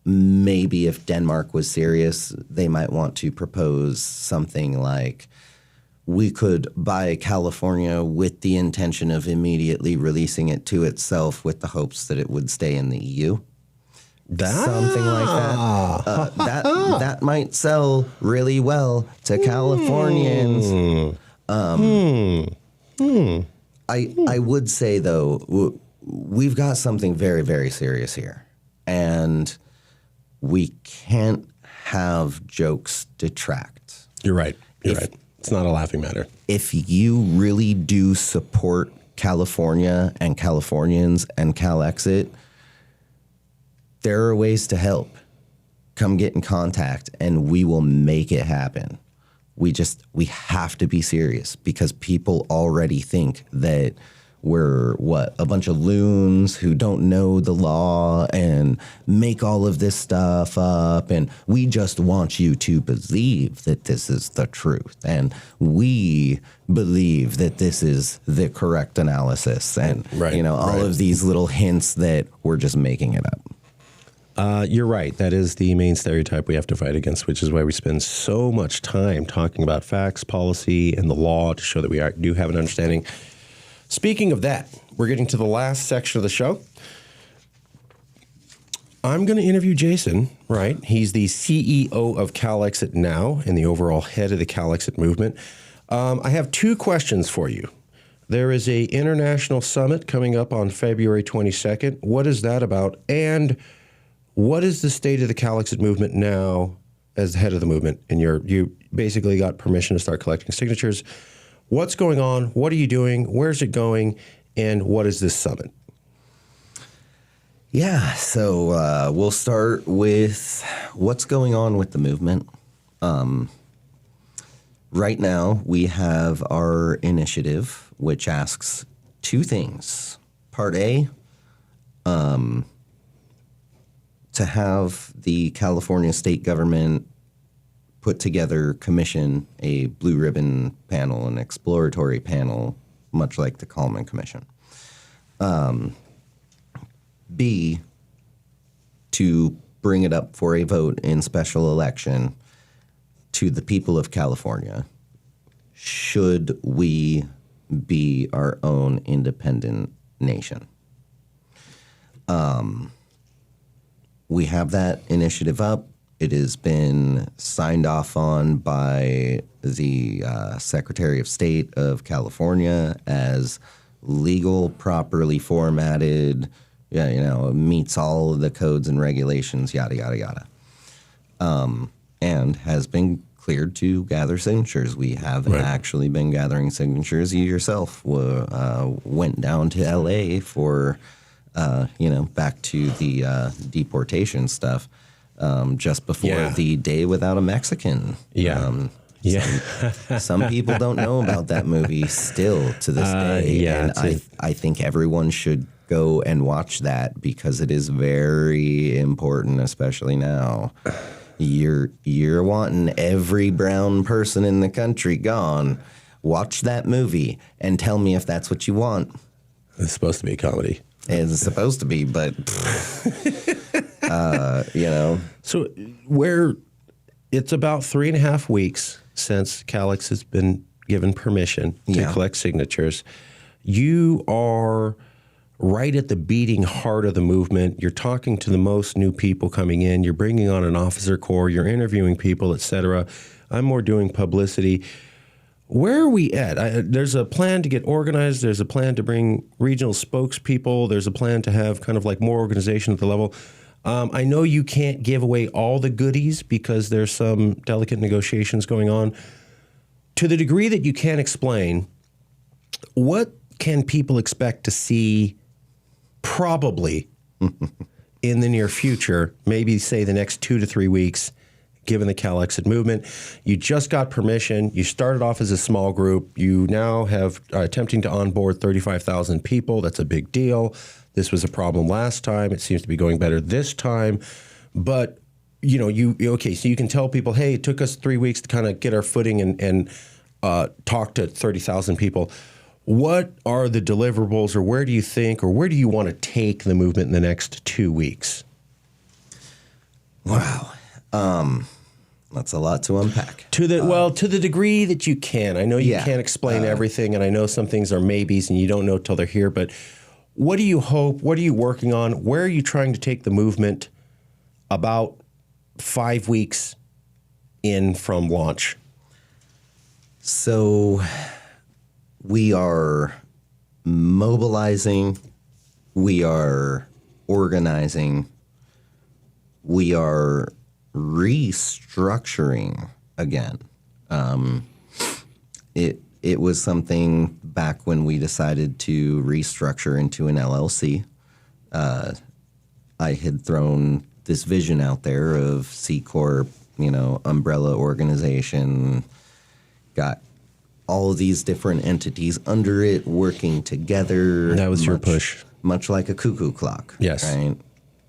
if Denmark was serious, they might want to propose something like, we could buy California with the intention of immediately releasing it to itself with the hopes that it would stay in the EU. Something like that. That might sell really well to Californians. I would say, though, we've got something very, very serious here. And we can't have jokes detract.
You're right. It's not a laughing matter.
If you really do support California and Californians and CalExit, there are ways to help. Come get in contact and we will make it happen. We have to be serious because people already think that we're a bunch of loons who don't know the law and make all of this stuff up. And we just want you to believe that this is the truth. And we believe that this is the correct analysis. And, all of these little hints that we're just making it up.
You're right. That is the main stereotype we have to fight against, which is why we spend so much time talking about facts, policy, and the law to show that we do have an understanding. Speaking of that, we're getting to the last section of the show. I'm going to interview Jason Wright. He's the CEO of CalExit Now and the overall head of the CalExit movement. I have 2 questions for you. There is an international summit coming up on February 22nd. What is that about? And what is the state of the CalExit movement now as the head of the movement, and you basically got permission to start collecting signatures. What's going on? What are you doing? Where's it going? And what is this summit?
Yeah, so we'll start with what's going on with the movement. Right now, we have our initiative, which asks two things. Part A, to have the California state government put together, commission a blue ribbon panel, an exploratory panel, much like the Coleman Commission. B, to bring it up for a vote in special election to the people of California. Should we be our own independent nation? We have that initiative up. It has been signed off on by the Secretary of State of California as legal, properly formatted, meets all of the codes and regulations, yada, yada, yada. And has been cleared to gather signatures. We have actually been gathering signatures. You yourself went down to L.A. for, back to the deportation stuff just before the Day Without a Mexican.
Yeah.
Some people don't know about that movie still to this day.
Yeah,
and I think everyone should go and watch that because it is very important, especially now. You're wanting every brown person in the country gone. Watch that movie and tell me if that's what you want.
It's supposed to be a comedy.
It's supposed to be, but
So it's about 3.5 weeks since CalEx has been given permission to collect signatures. You are right at the beating heart of the movement. You're talking to the most new people coming in. You're bringing on an officer corps. You're interviewing people, et cetera. I'm more doing publicity. Where are we at? There's a plan to get organized. There's a plan to bring regional spokespeople. There's a plan to have kind of like more organization at the level. I know you can't give away all the goodies because there's some delicate negotiations going on. To the degree that you can explain, what can people expect to see probably in the near future, maybe say the next 2 to 3 weeks, given the CalExit movement? You just got permission. You started off as a small group. You now have attempting to onboard 35,000 people. That's a big deal. This was a problem last time. It seems to be going better this time. But, so you can tell people, hey, it took us 3 weeks to kind of get our footing and talk to 30,000 people. What are the deliverables, or where do you think, or where do you want to take the movement in the next 2 weeks?
Wow. That's a lot to unpack.
To the degree that you can. I know you can't explain everything, and I know some things are maybes and you don't know till they're here, but what do you hope? What are you working on? Where are you trying to take the movement about 5 weeks in from launch?
So we are mobilizing, we are organizing, we are restructuring again. It was something back when we decided to restructure into an LLC. I had thrown this vision out there of C Corp, umbrella organization, got all of these different entities under it working together.
That was your push.
Much like a cuckoo clock.
Yes.
Right?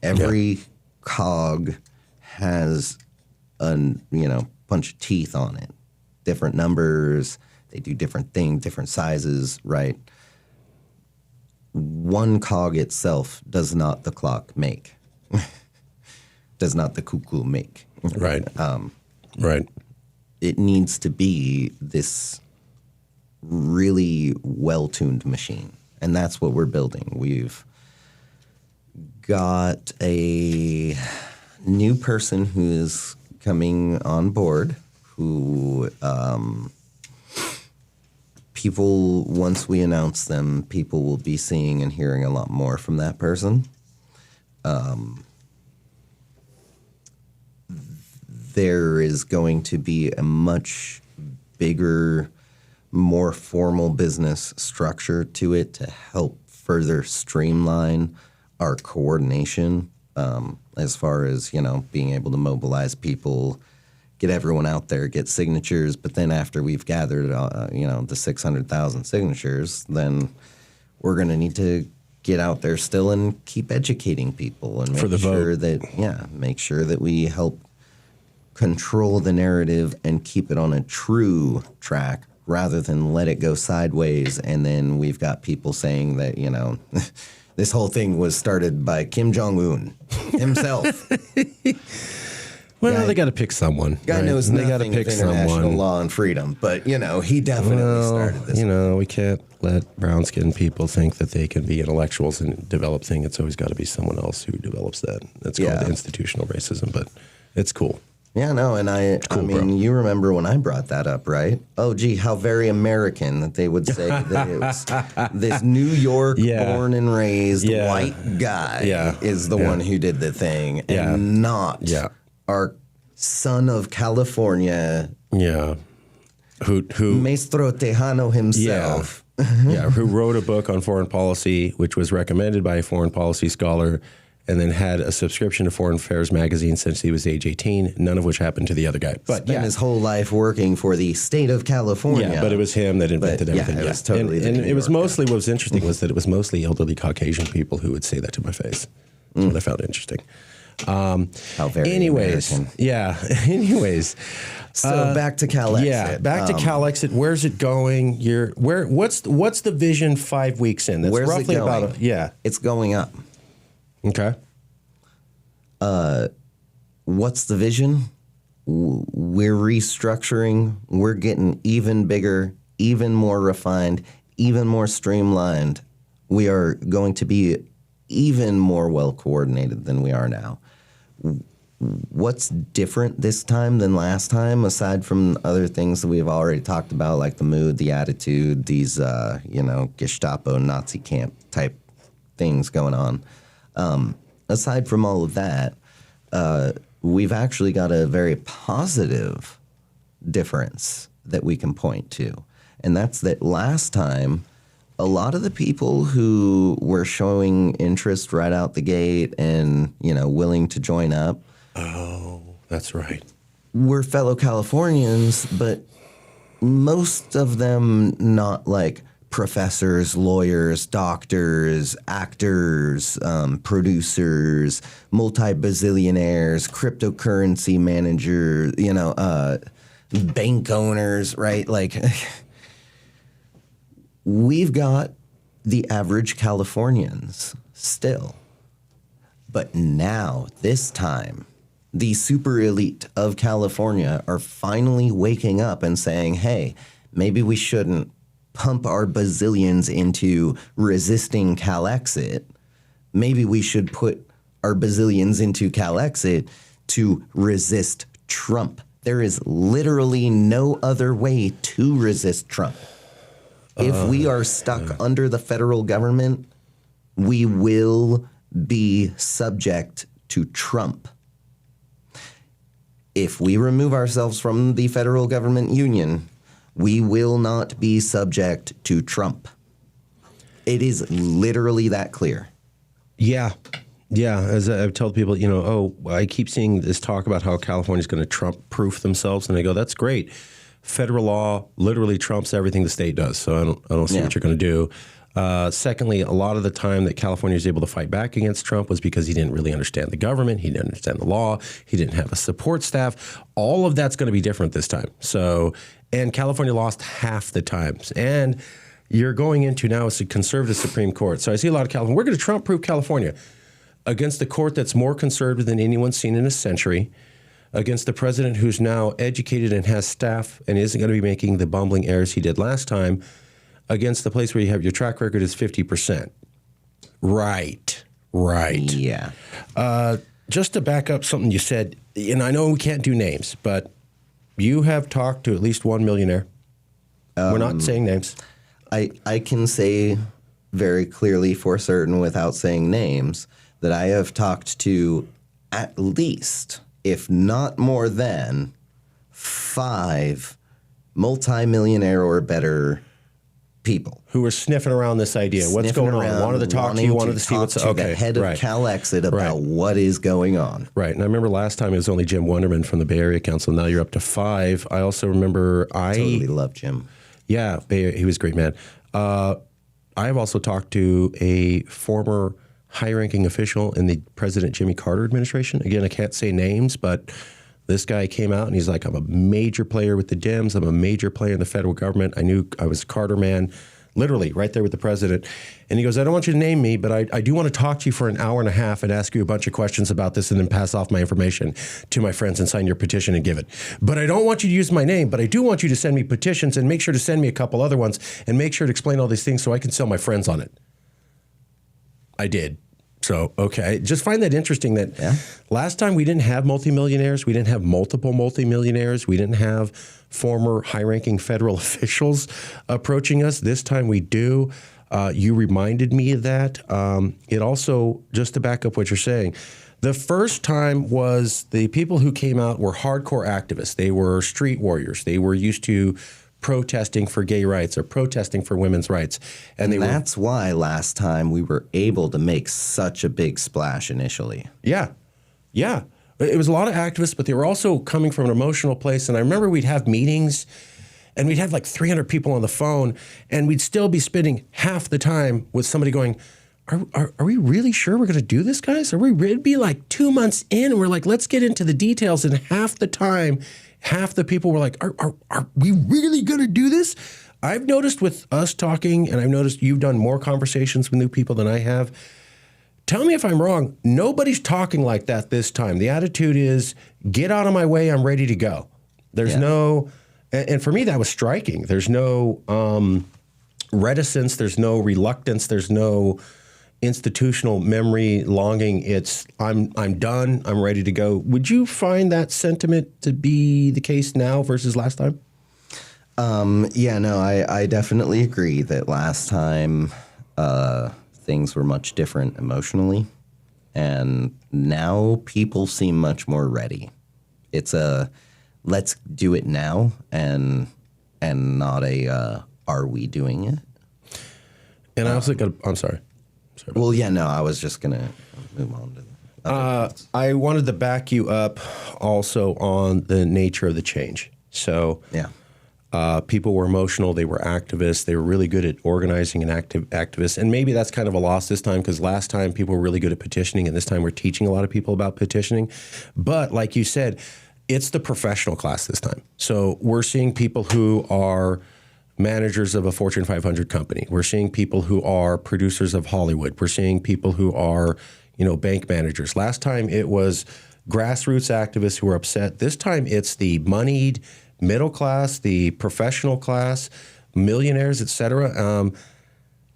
Every cog has a bunch of teeth on it. Different numbers, they do different things, different sizes, right? One cog itself does not the clock make. Does not the cuckoo make.
Right. Right.
It needs to be this really well-tuned machine, and that's what we're building. We've got a new person who is coming on board who people, once we announce them, people will be seeing and hearing a lot more from that person. there is going to be a much bigger, more formal business structure to it to help further streamline our coordination as far as, being able to mobilize people, get everyone out there, get signatures. But then after we've gathered, the 600,000 signatures, then we're going to need to get out there still and keep educating people and make sure that we help control the narrative and keep it on a true track rather than let it go sideways. And then we've got people saying that, this whole thing was started by Kim Jong-un himself.
Well, they got to pick someone.
Guy knows nothing
gotta pick
of international
someone.
law and freedom, but, he definitely started this.
We can't let brown-skinned people think that they can be intellectuals and develop things. It's always got to be someone else who develops that. That's called institutional racism, but it's cool.
Yeah, no, and I mean, you remember when I brought that up, right? Oh, gee, how very American that they would say that it was this New York born and raised white guy is the one who did the thing and not our son of California.
Yeah. Who
Maestro Tejano himself.
Who wrote a book on foreign policy, which was recommended by a foreign policy scholar, and then had a subscription to Foreign Affairs magazine since he was age 18, none of which happened to the other guy. But
spent his whole life working for the state of California.
Yeah, but it was him that invented everything.
It was totally
and it was mostly, what was interesting was that it was mostly elderly Caucasian people who would say that to my face. That's what I found interesting.
How very American.
Yeah. Anyways.
So back to CalExit.
Yeah, back to CalExit. Where's it going? What's the vision 5 weeks in? That's
where's
roughly
it going? It's going up.
Okay.
What's the vision? We're restructuring. We're getting even bigger, even more refined, even more streamlined. We are going to be even more well coordinated than we are now. What's different this time than last time, aside from other things that we've already talked about, like the mood, the attitude, these, Gestapo, Nazi camp type things going on? Aside from all of that, we've actually got a very positive difference that we can point to. And that's that last time, a lot of the people who were showing interest right out the gate and, willing to join up.
Oh, that's right.
Were fellow Californians, but most of them not like professors, lawyers, doctors, actors, producers, multi-bazillionaires, cryptocurrency managers, bank owners, right? Like, we've got the average Californians still. But now, this time, the super elite of California are finally waking up and saying, hey, maybe we shouldn't pump our bazillions into resisting CalExit. Maybe we should put our bazillions into CalExit to resist Trump. There is literally no other way to resist Trump. If we are stuck under the federal government, we will be subject to Trump. If we remove ourselves from the federal government union, we will not be subject to Trump. It is literally that clear.
Yeah. Yeah. As I've told people, I keep seeing this talk about how California's going to Trump-proof themselves. And I go, that's great. Federal law literally trumps everything the state does. So I don't see what you're going to do. Secondly, a lot of the time that California was able to fight back against Trump was because he didn't really understand the government. He didn't understand the law. He didn't have a support staff. All of that's going to be different this time. And California lost half the times. And you're going into now a conservative Supreme Court. So I see a lot of California. We're going to Trump-proof California against the court that's more conservative than anyone's seen in a century, against the president who's now educated and has staff and isn't going to be making the bumbling errors he did last time, against the place where you have your track record is 50%. Right.
Yeah.
Just to back up something you said, and I know we can't do names, but you have talked to at least one millionaire. We're not saying names.
I can say very clearly for certain without saying names that I have talked to at least if not more than, 5 multimillionaire or better people
who were sniffing around this idea. What's going on? Wanted to talk to you, wanted to see what's
the head of CalExit about what is going on.
Right. And I remember last time it was only Jim Wonderman from the Bay Area Council. Now you're up to 5. I also remember
Totally love Jim.
Yeah, he was a great man. I've also talked to a former high-ranking official in the President Jimmy Carter administration. Again, I can't say names, but this guy came out and he's like, I'm a major player with the Dems. I'm a major player in the federal government. I knew I was a Carter man, literally right there with the president. And he goes, I don't want you to name me, but I do want to talk to you for an hour and a half and ask you a bunch of questions about this and then pass off my information to my friends and sign your petition and give it. But I don't want you to use my name, but I do want you to send me petitions and make sure to send me a couple other ones and make sure to explain all these things so I can sell my friends on it. I did. So, okay. Just find that interesting that last time we didn't have multimillionaires. We didn't have multiple multimillionaires. We didn't have former high-ranking federal officials approaching us. This time we do. You reminded me of that. It also, just to back up what you're saying, the first time was the people who came out were hardcore activists. They were street warriors. They were used to protesting for gay rights or protesting for women's rights. And
that's why last time we were able to make such a big splash initially.
Yeah. Yeah. It was a lot of activists, but they were also coming from an emotional place. And I remember we'd have meetings and we'd have like 300 people on the phone and we'd still be spending half the time with somebody going, are we really sure we're going to do this, guys? It'd be like 2 months in and we're like, let's get into the details. And half the time, half the people were like, are we really going to do this? I've noticed with us talking, and I've noticed you've done more conversations with new people than I have. Tell me if I'm wrong. Nobody's talking like that this time. The attitude is, get out of my way. I'm ready to go. There's no, and for me, that was striking. There's no reticence. There's no reluctance. There's no institutional memory longing. It's I'm done. I'm ready to go. Would you find that sentiment to be the case now versus last time?
I definitely agree that last time things were much different emotionally, and now people seem much more ready. It's a let's do it now, and not a are we doing it? And
I also got. I'm sorry.
Well, I was just going to move on to that.
I wanted to back you up also on the nature of the change. So people were emotional. They were activists. They were really good at organizing and activists. And maybe that's kind of a loss this time because last time people were really good at petitioning and this time we're teaching a lot of people about petitioning. But like you said, it's the professional class this time. So we're seeing people who are managers of a Fortune 500 company. We're seeing people who are producers of Hollywood. We're seeing people who are, bank managers. Last time it was grassroots activists who were upset. This time it's the moneyed middle class, the professional class, millionaires, et cetera.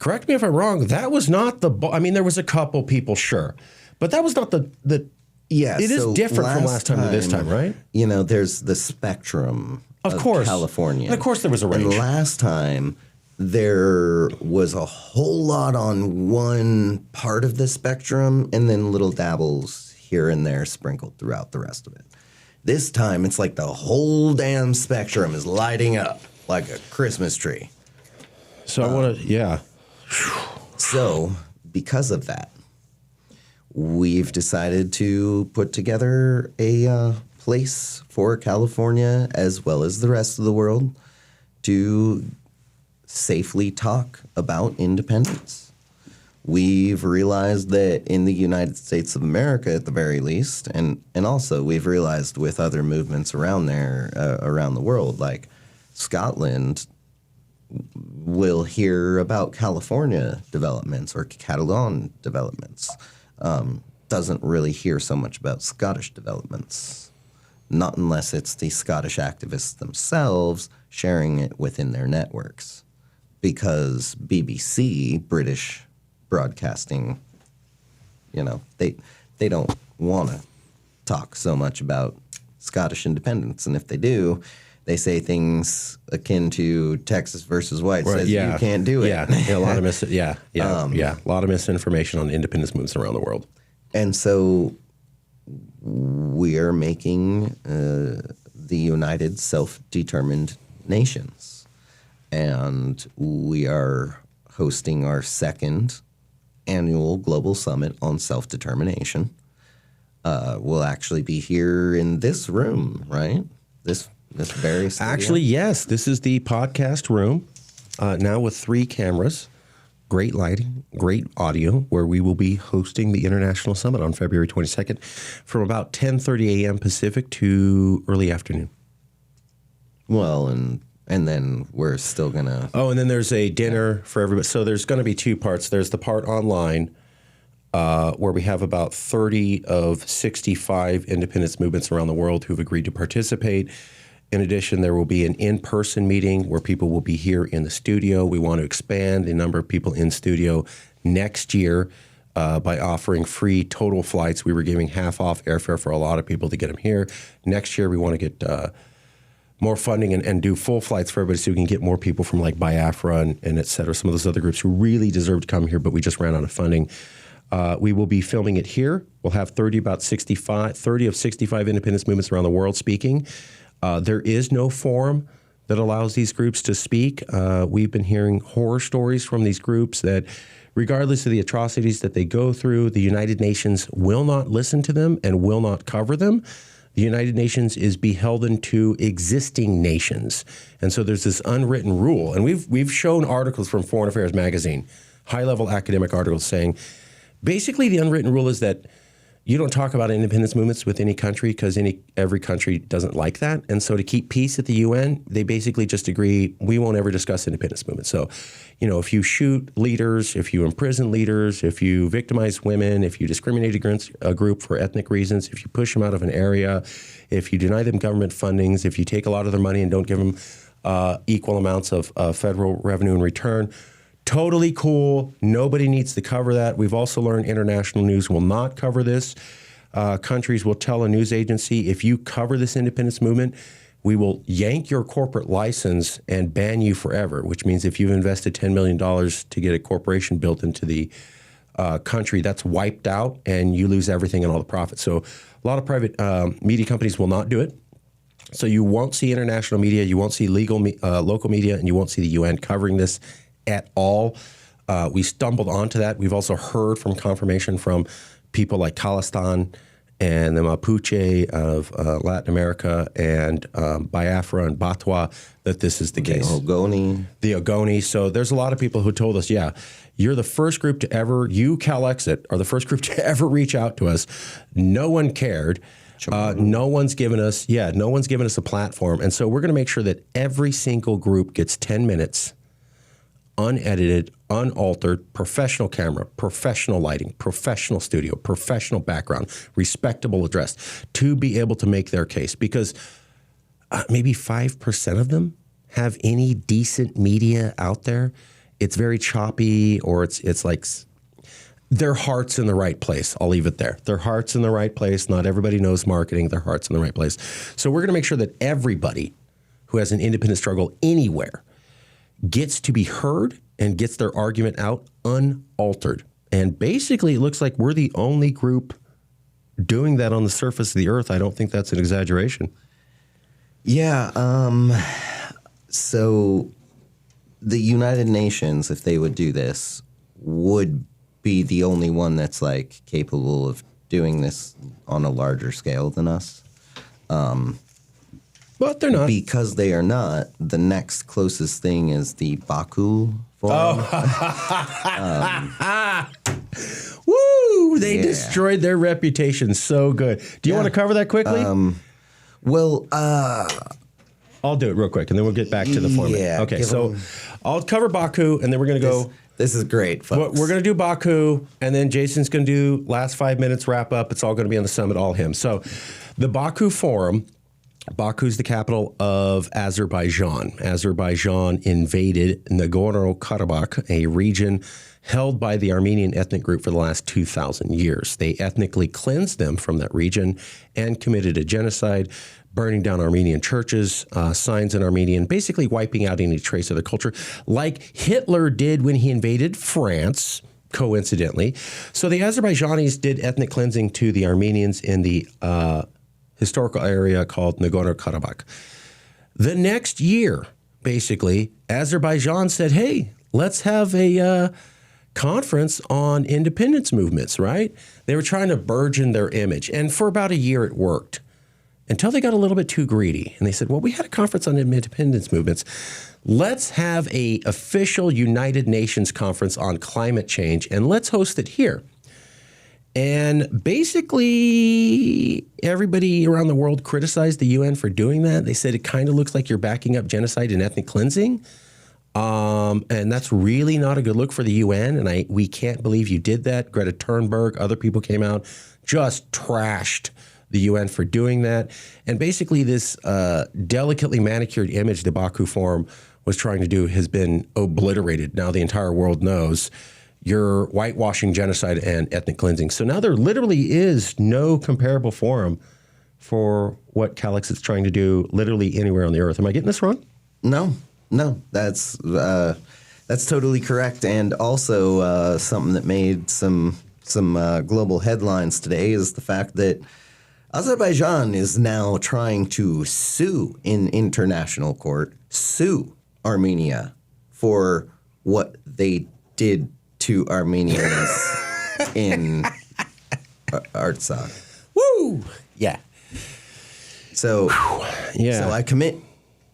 Correct me if I'm wrong. That was not there was a couple people, sure, but that was not the. Yeah, it is different from last time to this time, right?
There's the spectrum. Of
course,
California.
And of course, there was a range.
And last time, there was a whole lot on one part of the spectrum, and then little dabbles here and there sprinkled throughout the rest of it. This time, it's like the whole damn spectrum is lighting up like a Christmas tree.
So I want to,
So because of that, we've decided to put together a place for California as well as the rest of the world to safely talk about independence. We've realized that in the United States of America, at the very least, and also we've realized with other movements around there, around the world, like Scotland will hear about California developments or Catalan developments. Doesn't really hear so much about Scottish developments. Not unless it's the Scottish activists themselves sharing it within their networks. Because BBC, British broadcasting, they don't want to talk so much about Scottish independence. And if they do, they say things akin to Texas versus White says you can't do it.
A lot of a lot of misinformation on independence movements around the world.
And so we are making the United Self-Determined Nations. And we are hosting our second annual Global Summit on Self-Determination. We'll actually be here in this room, right? This very studio.
Actually, yes. This is the podcast room, now with 3 cameras, great lighting, great audio, where we will be hosting the International Summit on February 22nd from about 10:30 a.m. Pacific to early afternoon.
Well, and then we're still going to...
Oh, and then there's a dinner for everybody. So there's going to be 2 parts. There's the part online where we have about 30 of 65 independence movements around the world who've agreed to participate. In addition, there will be an in-person meeting where people will be here in the studio. We want to expand the number of people in studio next year by offering free total flights. We were giving half off airfare for a lot of people to get them here. Next year, we want to get more funding and do full flights for everybody so we can get more people from like Biafra and et cetera, some of those other groups who really deserve to come here, but we just ran out of funding. We will be filming it here. We'll have 30 of 65 independence movements around the world speaking. There is no forum that allows these groups to speak. We've been hearing horror stories from these groups that regardless of the atrocities that they go through, the United Nations will not listen to them and will not cover them. The United Nations is beholden to existing nations. And so there's this unwritten rule. And we've shown articles from Foreign Affairs magazine, high-level academic articles saying, basically the unwritten rule is that you don't talk about independence movements with any country because every country doesn't like that. And so to keep peace at the UN, they basically just agree, we won't ever discuss independence movements. So, if you shoot leaders, if you imprison leaders, if you victimize women, if you discriminate against a group for ethnic reasons, if you push them out of an area, if you deny them government fundings, if you take a lot of their money and don't give them equal amounts of federal revenue in return, totally cool. Nobody needs to cover that. We've also learned international news will not cover this. Countries will tell a news agency, if you cover this independence movement, we will yank your corporate license and ban you forever, which means if you've invested $10 million to get a corporation built into the country, that's wiped out and you lose everything and all the profits. So a lot of private media companies will not do it. So you won't see international media, you won't see local media, and you won't see the UN covering this at all. We stumbled onto that. We've also heard from confirmation from people like Khalistan and the Mapuche of Latin America and Biafra and Batwa that this is the case. The Ogoni. So there's a lot of people who told us, yeah, you're the first group to ever, you CalExit are the first group to ever reach out to us. No one cared. No one's given us a platform. And so we're going to make sure that every single group gets 10 minutes unedited, unaltered, professional camera, professional lighting, professional studio, professional background, respectable address to be able to make their case. Because maybe 5% of them have any decent media out there. It's very choppy, or it's like their heart's in the right place. I'll leave it there. Their heart's in the right place. Not everybody knows marketing. Their heart's in the right place. So we're going to make sure that everybody who has an independent struggle anywhere gets to be heard and gets their argument out unaltered. And basically, it looks like we're the only group doing that on the surface of the earth. I don't think that's an exaggeration.
Yeah. So the United Nations, if they would do this, would be the only one that's like capable of doing this on a larger scale than us.
But they're not.
Because they are not, the next closest thing is the Baku Forum.
Woo! They destroyed their reputation so good. Do you want to cover that quickly? I'll do it real quick, and then we'll get back to the format.
Yeah,
okay, so I'll cover Baku, and then we're going to go.
This is great, folks.
We're going to do Baku, and then Jason's going to do last 5 minutes wrap up. It's all going to be on the summit, all him. So the Baku Forum. Baku's the capital of Azerbaijan. Azerbaijan invaded Nagorno-Karabakh, a region held by the Armenian ethnic group for the last 2,000 years. They ethnically cleansed them from that region and committed a genocide, burning down Armenian churches, signs in Armenian, basically wiping out any trace of the culture, like Hitler did when he invaded France coincidentally. So the Azerbaijanis did ethnic cleansing to the Armenians in the historical area called Nagorno-Karabakh. The next year, basically, Azerbaijan said, hey, let's have a conference on independence movements, right? They were trying to burgeon their image. And for about a year, it worked until they got a little bit too greedy. And they said, well, we had a conference on independence movements. Let's have a official United Nations conference on climate change, and let's host it here. And basically, everybody around the world criticized the UN for doing that. They said it kind of looks like you're backing up genocide and ethnic cleansing. And that's really not a good look for the UN. And we can't believe you did that. Greta Thunberg, other people came out, just trashed the UN for doing that. And basically this delicately manicured image the Baku Forum was trying to do has been obliterated. Now the entire world knows you're whitewashing genocide and ethnic cleansing. So now there literally is no comparable forum for what CalExit's trying to do literally anywhere on the earth. Am I getting this wrong?
No, that's totally correct. And also something that made some global headlines today is the fact that Azerbaijan is now trying to sue in international court, sue Armenia for what they did to Armenians in Artsakh.
Woo! Yeah.
So I commit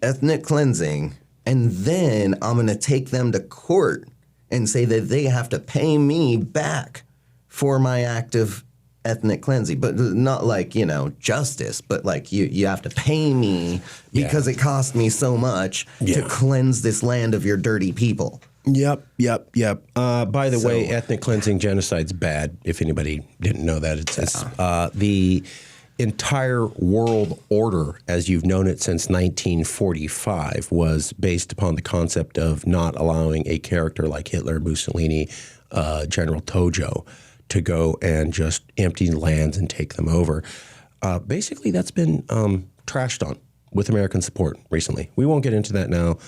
ethnic cleansing, and then I'm going to take them to court and say that they have to pay me back for my act of ethnic cleansing, but not like, justice, but like you have to pay me because it cost me so much to cleanse this land of your dirty people.
Yep. By the way, ethnic cleansing, genocide's bad. If anybody didn't know that, it's the entire world order, as you've known it since 1945, was based upon the concept of not allowing a character like Hitler, Mussolini, General Tojo to go and just empty lands and take them over. Basically, that's been trashed on with American support recently. We won't get into that now.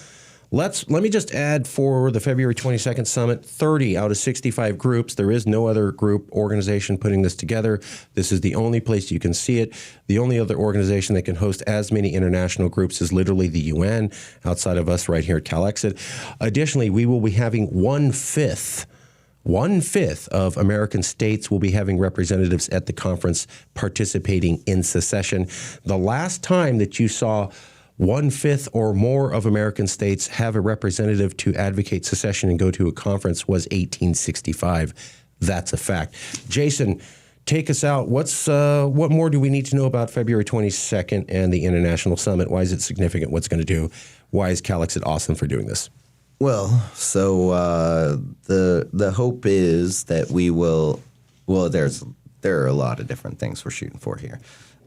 Let me just add for the February 22nd summit, 30 out of 65 groups. There is no other group organization putting this together. This is the only place you can see it. The only other organization that can host as many international groups is literally the UN, outside of us right here at CalExit. Additionally, we will be having one-fifth of American states will be having representatives at the conference participating in secession. The last time that you saw 1/5 or more of American states have a representative to advocate secession and go to a conference was 1865. That's a fact. Jason, take us out. What more do we need to know about February 22nd and the International Summit? Why is it significant? What's going to do? Why is CalExit awesome for doing this?
Well, so the hope is that we will. Well, there are a lot of different things we're shooting for here.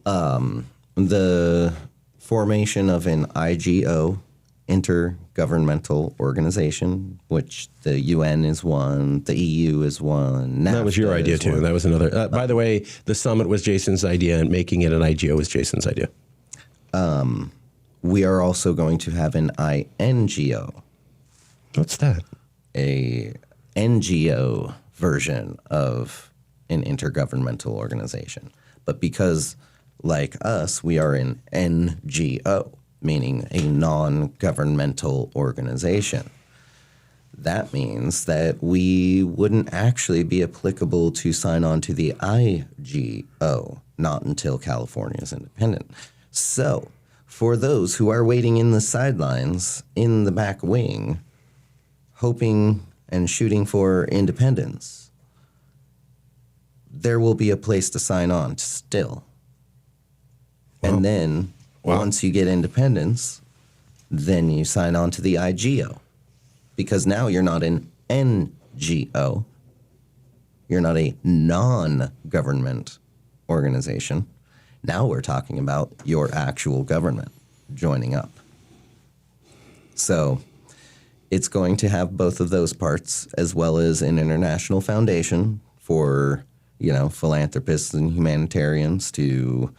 The formation of an IGO, intergovernmental organization, which the UN is one, the EU is one. NAFTA
that was your idea too. That was another. By the way, the summit was Jason's idea, and making it an IGO was Jason's idea.
We are also going to have an INGO.
What's that?
A NGO version of an intergovernmental organization. But because, like us, we are an NGO, meaning a non-governmental organization, that means that we wouldn't actually be applicable to sign on to the IGO, not until California is independent. So, for those who are waiting in the sidelines, in the back wing, hoping and shooting for independence, there will be a place to sign on still. Wow. And then once you get independence, then you sign on to the IGO. Because now you're not an NGO. You're not a non-government organization. Now we're talking about your actual government joining up. So it's going to have both of those parts, as well as an international foundation for, philanthropists and humanitarians to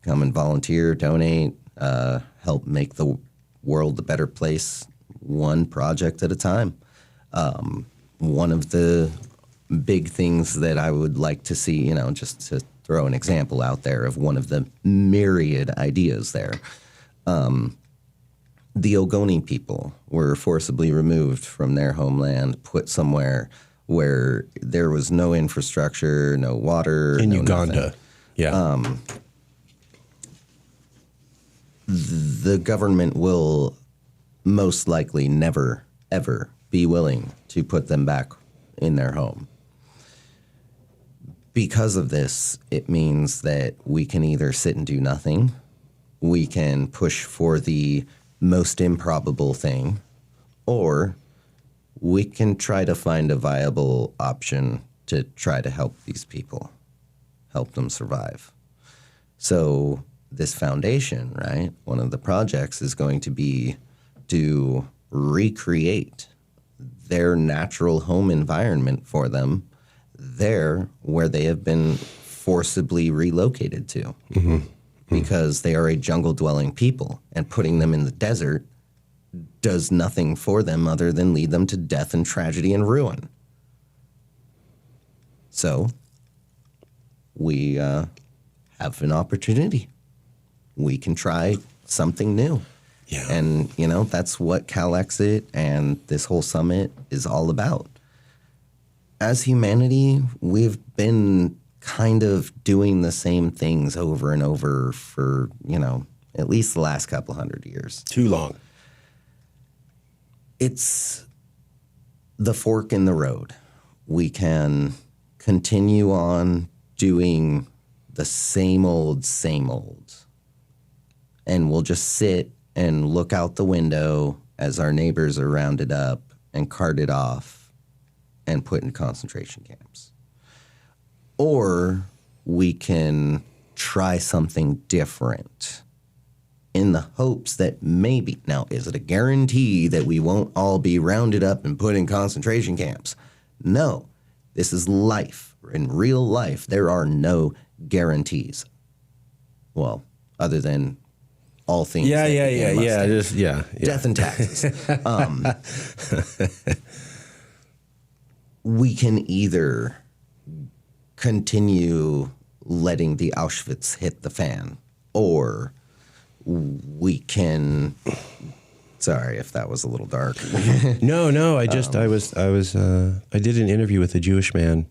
come and volunteer, donate, help make the world a better place, one project at a time. One of the big things that I would like to see, just to throw an example out there of one of the myriad ideas there. The Ogoni people were forcibly removed from their homeland, put somewhere where there was no infrastructure, no water.
In
no
Uganda.
Nothing.
Yeah.
The government will most likely never, ever be willing to put them back in their home. Because of this, it means that we can either sit and do nothing, we can push for the most improbable thing, or we can try to find a viable option to try to help these people, help them survive. So this foundation, right, one of the projects is going to be to recreate their natural home environment for them there where they have been forcibly relocated to. Because they are a jungle-dwelling people, and putting them in the desert does nothing for them other than lead them to death and tragedy and ruin. So we have an opportunity. We can try something new.
Yeah.
And, that's what CalExit and this whole summit is all about. As humanity, we've been kind of doing the same things over and over for, at least the last couple hundred years.
Too long.
It's the fork in the road. We can continue on doing the same old, and we'll just sit and look out the window as our neighbors are rounded up and carted off and put in concentration camps. Or we can try something different in the hopes that maybe, now, is it a guarantee that we won't all be rounded up and put in concentration camps? No, this is life. In real life, there are no guarantees. Well, other than all things.
Yeah.
Death and taxes. We can either continue letting the Auschwitz hit the fan, or we can. Sorry if that was a little dark.
No. I did an interview with a Jewish man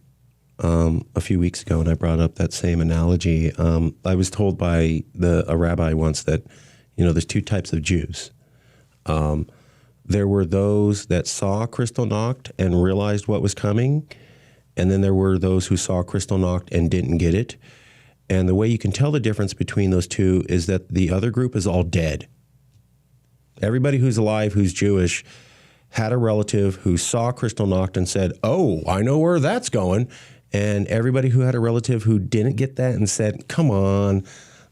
a few weeks ago, and I brought up that same analogy. I was told by a rabbi once that, there's two types of Jews. There were those that saw Kristallnacht and realized what was coming, and then there were those who saw Kristallnacht and didn't get it. And the way you can tell the difference between those two is that the other group is all dead. Everybody who's alive, who's Jewish, had a relative who saw Kristallnacht and said, "Oh, I know where that's going." And everybody who had a relative who didn't get that and said, "Come on,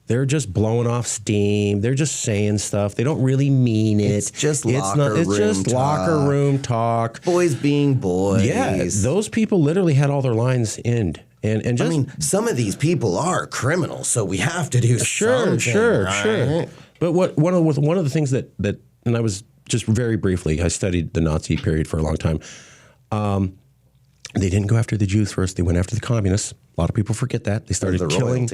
they're just blowing off steam. They're just saying stuff. They don't really mean it.
It's just locker
room talk.
Boys being boys."
Yeah, those people literally had all their lines end. And just,
some of these people are criminals, so we have to do something.
Sure. But one of the things that and I was just very briefly, I studied the Nazi period for a long time. They didn't go after the Jews first. They went after the communists. A lot of people forget that. They started killing.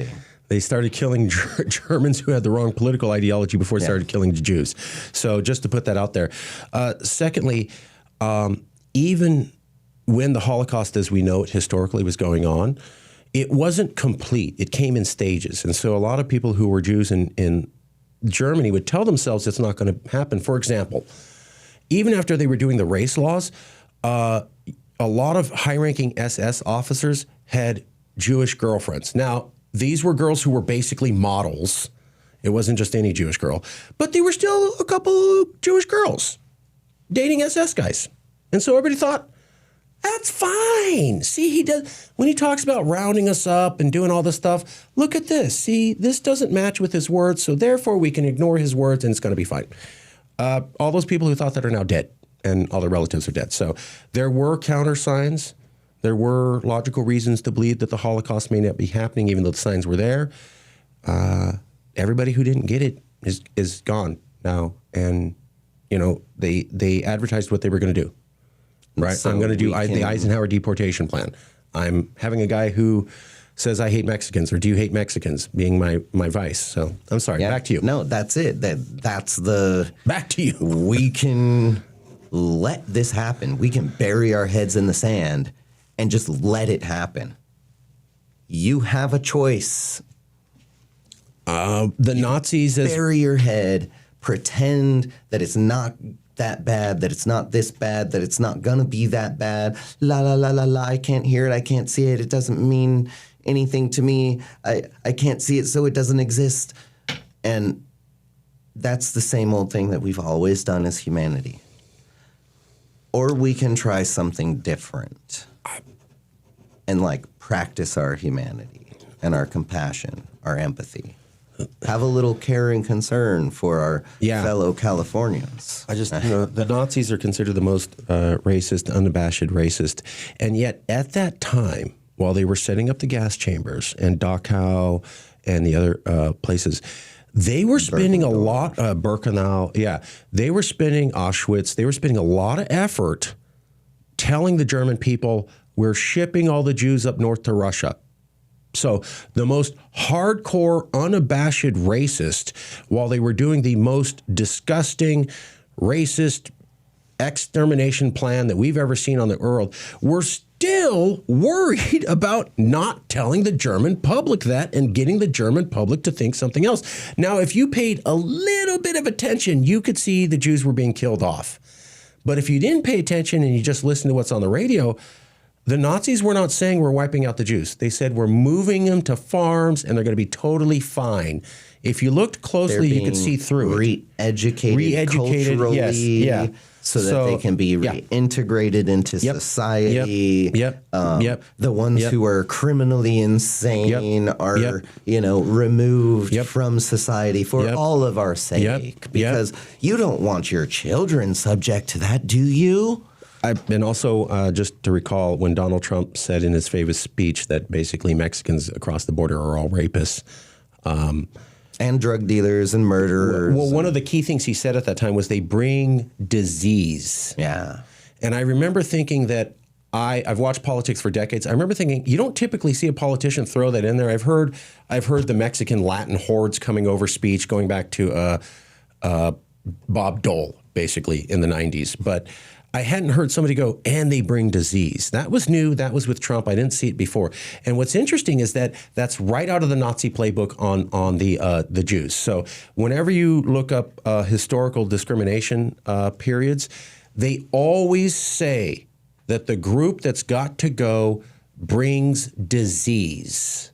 They started killing Germans who had the wrong political ideology before they started killing the Jews. So just to put that out there. Secondly, even when the Holocaust as we know it historically was going on, it wasn't complete. It came in stages. And so a lot of people who were Jews in Germany would tell themselves it's not going to happen. For example, even after they were doing the race laws, a lot of high-ranking SS officers had Jewish girlfriends. Now, these were girls who were basically models. It wasn't just any Jewish girl. But they were still a couple Jewish girls dating SS guys. And so everybody thought, that's fine. See, he does when he talks about rounding us up and doing all this stuff. Look at this. See, this doesn't match with his words, so therefore we can ignore his words and it's going to be fine. All those people who thought that are now dead, and all their relatives are dead. So there were countersigns. There were logical reasons to believe that the Holocaust may not be happening, even though the signs were there. Everybody who didn't get it is gone now, and they advertised what they were going to do. right?
So
I'm going to do
we
the
can-
Eisenhower deportation plan. I'm having a guy who says I hate Mexicans, or do you hate Mexicans, being my vice. So I'm sorry.
Yeah.
Back to you.
No, that's it. That's the.
Back to you.
We can let this happen. We can bury our heads in the sand and just let it happen. You have a choice.
The Nazis, as
Bury your head. Pretend that it's not that bad, that it's not this bad, that it's not gonna be that bad. La la la la la. I can't hear it. I can't see it. It doesn't mean anything to me. I can't see it, so it doesn't exist. And that's the same old thing that we've always done as humanity. Or we can try something different and like practice our humanity and our compassion, our empathy. Have a little care and concern for our fellow Californians.
The Nazis are considered the most racist, unabashed racist. And yet at that time, while they were setting up the gas chambers and Dachau and the other places, they were spending a lot, Birkenau, they were spending Auschwitz, they were spending a lot of effort telling the German people, we're shipping all the Jews up north to Russia. So the most hardcore, unabashed racist, while they were doing the most disgusting, racist extermination plan that we've ever seen on the world, were still worried about not telling the German public that and getting the German public to think something else. Now, if you paid a little bit of attention, you could see the Jews were being killed off. But if you didn't pay attention and you just listened to what's on the radio, the Nazis were not saying we're wiping out the Jews. They said we're moving them to farms and they're going to be totally fine. If you looked closely, you could see through it.
Re-educated culturally,
yes,
so that they can be reintegrated into society. The ones who are criminally insane are, removed from society for all of our sake. Because you don't want your children subject to that, do you?
And also, just to recall, when Donald Trump said in his famous speech that basically Mexicans across the border are all rapists.
And drug dealers and murderers.
Well, one of the key things he said at that time was they bring disease.
Yeah.
And I remember thinking that I've watched politics for decades. I remember thinking, you don't typically see a politician throw that in there. I've heard the Mexican Latin hordes coming over speech going back to Bob Dole, basically, in the 90s. But I hadn't heard somebody go, and they bring disease. That was new. That was with Trump. I didn't see it before. And what's interesting is that that's right out of the Nazi playbook on the Jews. So whenever you look up historical discrimination periods, they always say that the group that's got to go brings disease.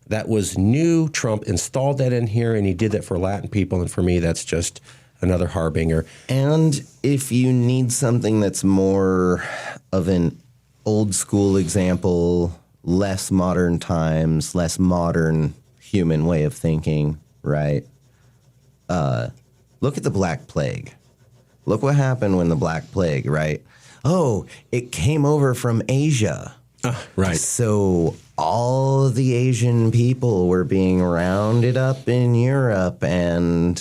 That was new. Trump installed that in here, and he did that for Latin people. And for me, that's just another harbinger.
And if you need something that's more of an old school example, less modern times, less modern human way of thinking, right? Look at the Black Plague. Look what happened when the Black Plague, right? Oh, it came over from Asia.
Right.
So all the Asian people were being rounded up in Europe, and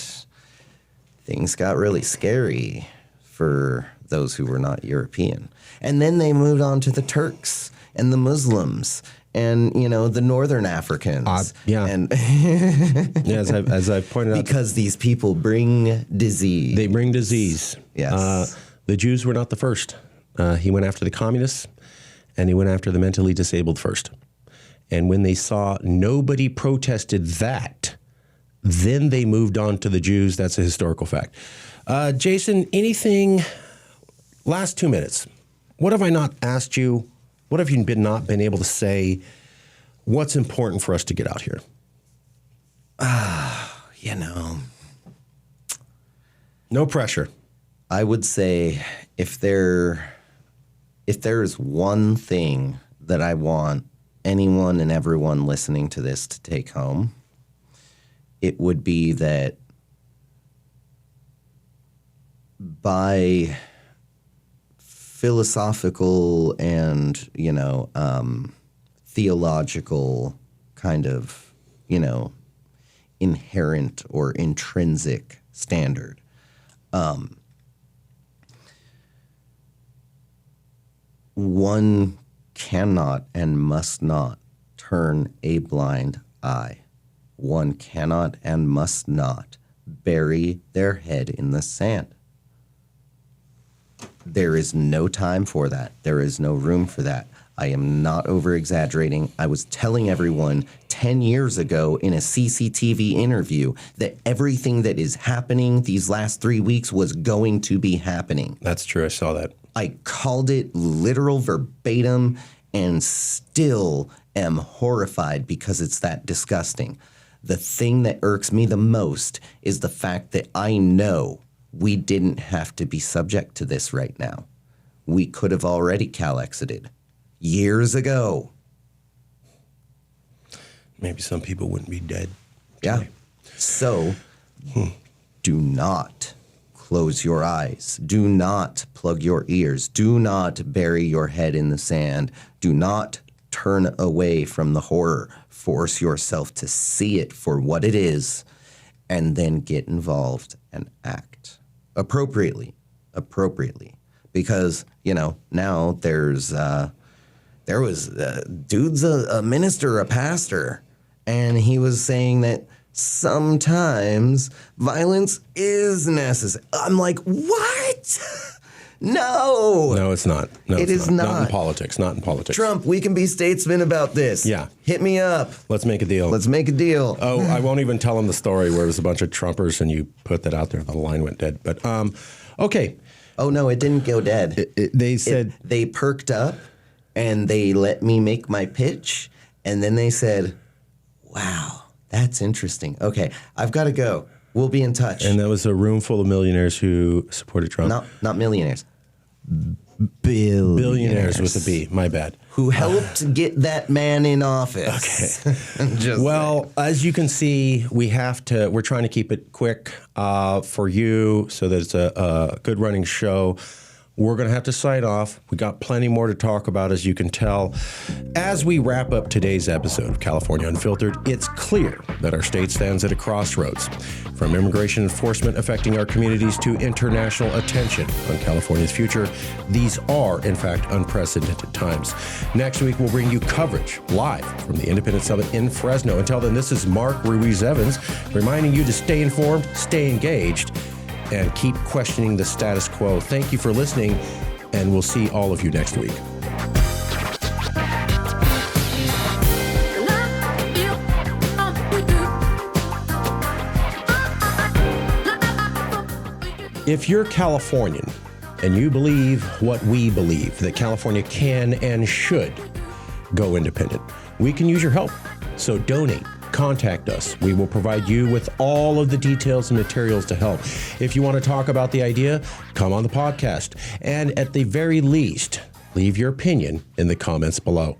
things got really scary for those who were not European. And then they moved on to the Turks and the Muslims and, the Northern Africans. And
as I've pointed out.
Because these people bring disease.
They bring disease.
Yes.
The Jews were not the first. He went after the communists, and he went after the mentally disabled first. And when they saw nobody protested that, then they moved on to the Jews. That's a historical fact. Jason, anything, last 2 minutes, what have I not asked you? What have you not been able to say? What's important for us to get out here? No pressure.
I would say if there's one thing that I want anyone and everyone listening to this to take home, it would be that by philosophical and, theological kind of, inherent or intrinsic standard, one cannot and must not turn a blind eye. One cannot and must not bury their head in the sand. There is no time for that. There is no room for that. I am not over-exaggerating. I was telling everyone 10 years ago in a CCTV interview that everything that is happening these last 3 weeks was going to be happening.
That's true. I saw that.
I called it literal verbatim and still am horrified because it's that disgusting. The thing that irks me the most is the fact that I know we didn't have to be subject to this right now. We could have already CalExited years ago.
Maybe some people wouldn't be dead
today. Yeah. So do not close your eyes. Do not plug your ears. Do not bury your head in the sand. Do not turn away from the horror. Force yourself to see it for what it is and then get involved and act appropriately. Because, now there was dude's a minister, a pastor, and he was saying that sometimes violence is necessary. I'm like, what? No,
it's not. No,
it is not.
Not in politics. Not in politics.
Trump, we can be statesmen about this.
Yeah.
Hit me up.
Let's make a deal.
Oh,
I won't even tell him the story where it was a bunch of Trumpers and you put that out there. The line went dead. But, okay.
Oh, no, it didn't go dead.
They said...
They perked up and they let me make my pitch. And then they said, wow, that's interesting. Okay, I've got to go. We'll be in touch.
And that was a room full of millionaires who supported Trump.
Not millionaires.
Billionaires with a B. My bad.
Who helped get that man in office.
Okay. As you can see, we're trying to keep it quick for you so that it's a good running show. We're going to have to sign off. We got plenty more to talk about, as you can tell. As we wrap up today's episode of California Unfiltered, it's clear that our state stands at a crossroads. From immigration enforcement affecting our communities to international attention on California's future, these are, in fact, unprecedented times. Next week, we'll bring you coverage live from the Independent Summit in Fresno. Until then, this is Marc Ruiz Evans reminding you to stay informed, stay engaged, and keep questioning the status quo. Thank you for listening, and we'll see all of you next week. If you're Californian and you believe what we believe, that California can and should go independent, we can use your help. So donate. Contact us. We will provide you with all of the details and materials to help. If you want to talk about the idea, come on the podcast. And at the very least, leave your opinion in the comments below.